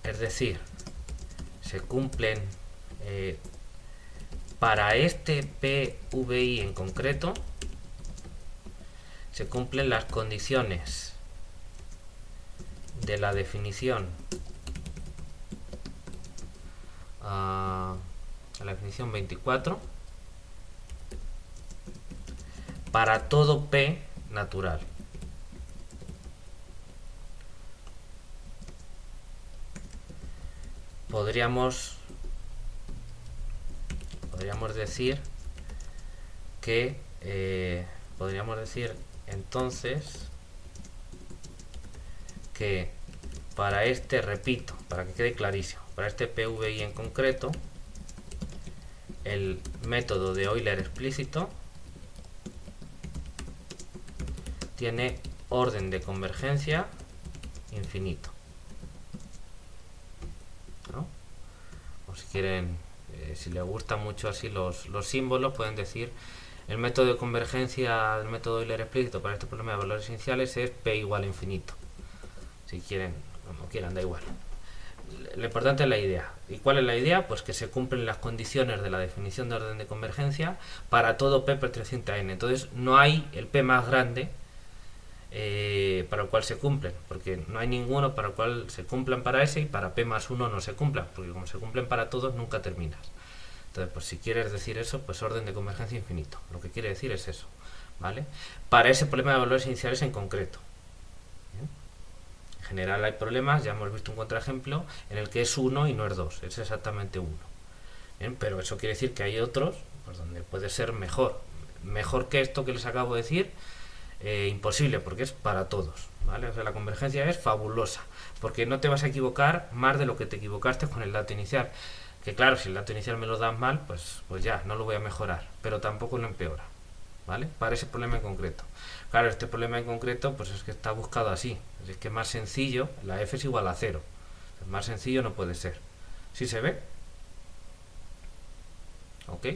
Es decir, se cumplen para este PVI en concreto, se cumplen las condiciones de la definición a la definición 24 para todo P natural. Podríamos decir que podríamos decir entonces que para este, repito, para que quede clarísimo, para este PVI en concreto, el método de Euler explícito tiene orden de convergencia infinito, ¿no? O si quieren, si les gustan mucho así los símbolos, pueden decir el método de convergencia del método Euler explícito para este problema de valores iniciales es P igual a infinito. Si quieren, como quieran, da igual. Lo importante es la idea. ¿Y cuál es la idea? Pues que se cumplen las condiciones de la definición de orden de convergencia para todo P perteneciente a N. Entonces no hay el P más grande para el cual se cumplen, porque no hay ninguno para el cual se cumplan para S y para P más 1 no se cumplan, porque como se cumplen para todos nunca terminas. Entonces, pues si quieres decir eso, pues orden de convergencia infinito. Lo que quiere decir es eso, ¿vale? Para ese problema de valores iniciales en concreto. ¿Bien? En general hay problemas, ya hemos visto un contraejemplo, en el que es 1 y no es 2, es exactamente 1. Bien, pero eso quiere decir que hay otros pues, donde puede ser mejor. Mejor que esto que les acabo de decir, imposible, porque es para todos, ¿vale? O sea, la convergencia es fabulosa, porque no te vas a equivocar más de lo que te equivocaste con el dato inicial. Que claro, si el dato inicial me lo das mal, pues ya, no lo voy a mejorar, pero tampoco lo empeora, ¿vale? Para ese problema en concreto. Claro, este problema en concreto, pues es que está buscado así. Es que más sencillo, la f es igual a 0. Más sencillo no puede ser. ¿Sí se ve? ¿Ok?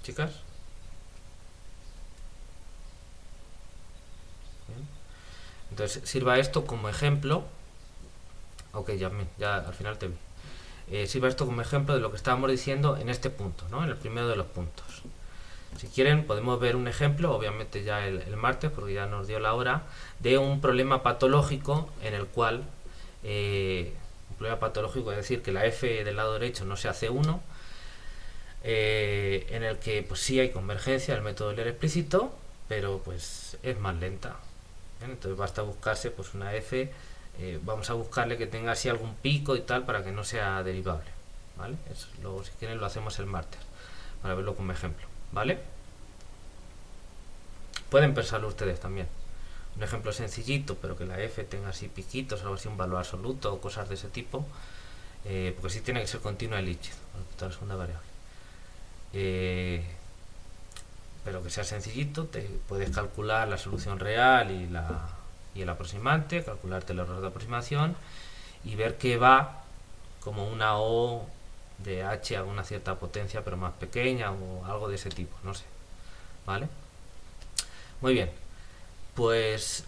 Chicas. Bien. Entonces sirva esto como ejemplo Ok, ya al final te vi. Sirva esto como ejemplo de lo que estábamos diciendo en este punto, ¿no? En el primero de los puntos. Si quieren podemos ver un ejemplo, obviamente ya el martes, porque ya nos dio la hora, de un problema patológico en el cual, un problema patológico es decir, que la f del lado derecho no sea C1, en el que pues sí hay convergencia del método Euler explícito, pero pues es más lenta. ¿Bien? Entonces basta buscarse pues una f, vamos a buscarle que tenga así algún pico y tal para que no sea derivable, ¿vale? Eso, luego si quieren lo hacemos el martes para verlo como ejemplo, ¿vale? Pueden pensarlo ustedes también. Un ejemplo sencillito, pero que la f tenga así piquitos, algo así, un valor absoluto o cosas de ese tipo, porque sí tiene que ser continua el líquido respecto a la segunda variable. Pero que sea sencillito, te puedes calcular la solución real y el aproximante, calcularte el error de aproximación y ver que va como una O de H a una cierta potencia pero más pequeña o algo de ese tipo, no sé, ¿vale? Muy bien, pues,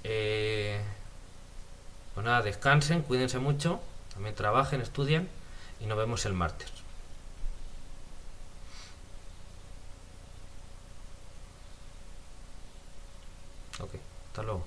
pues nada, descansen, cuídense mucho, también trabajen, estudien y nos vemos el martes. Ok, hasta luego.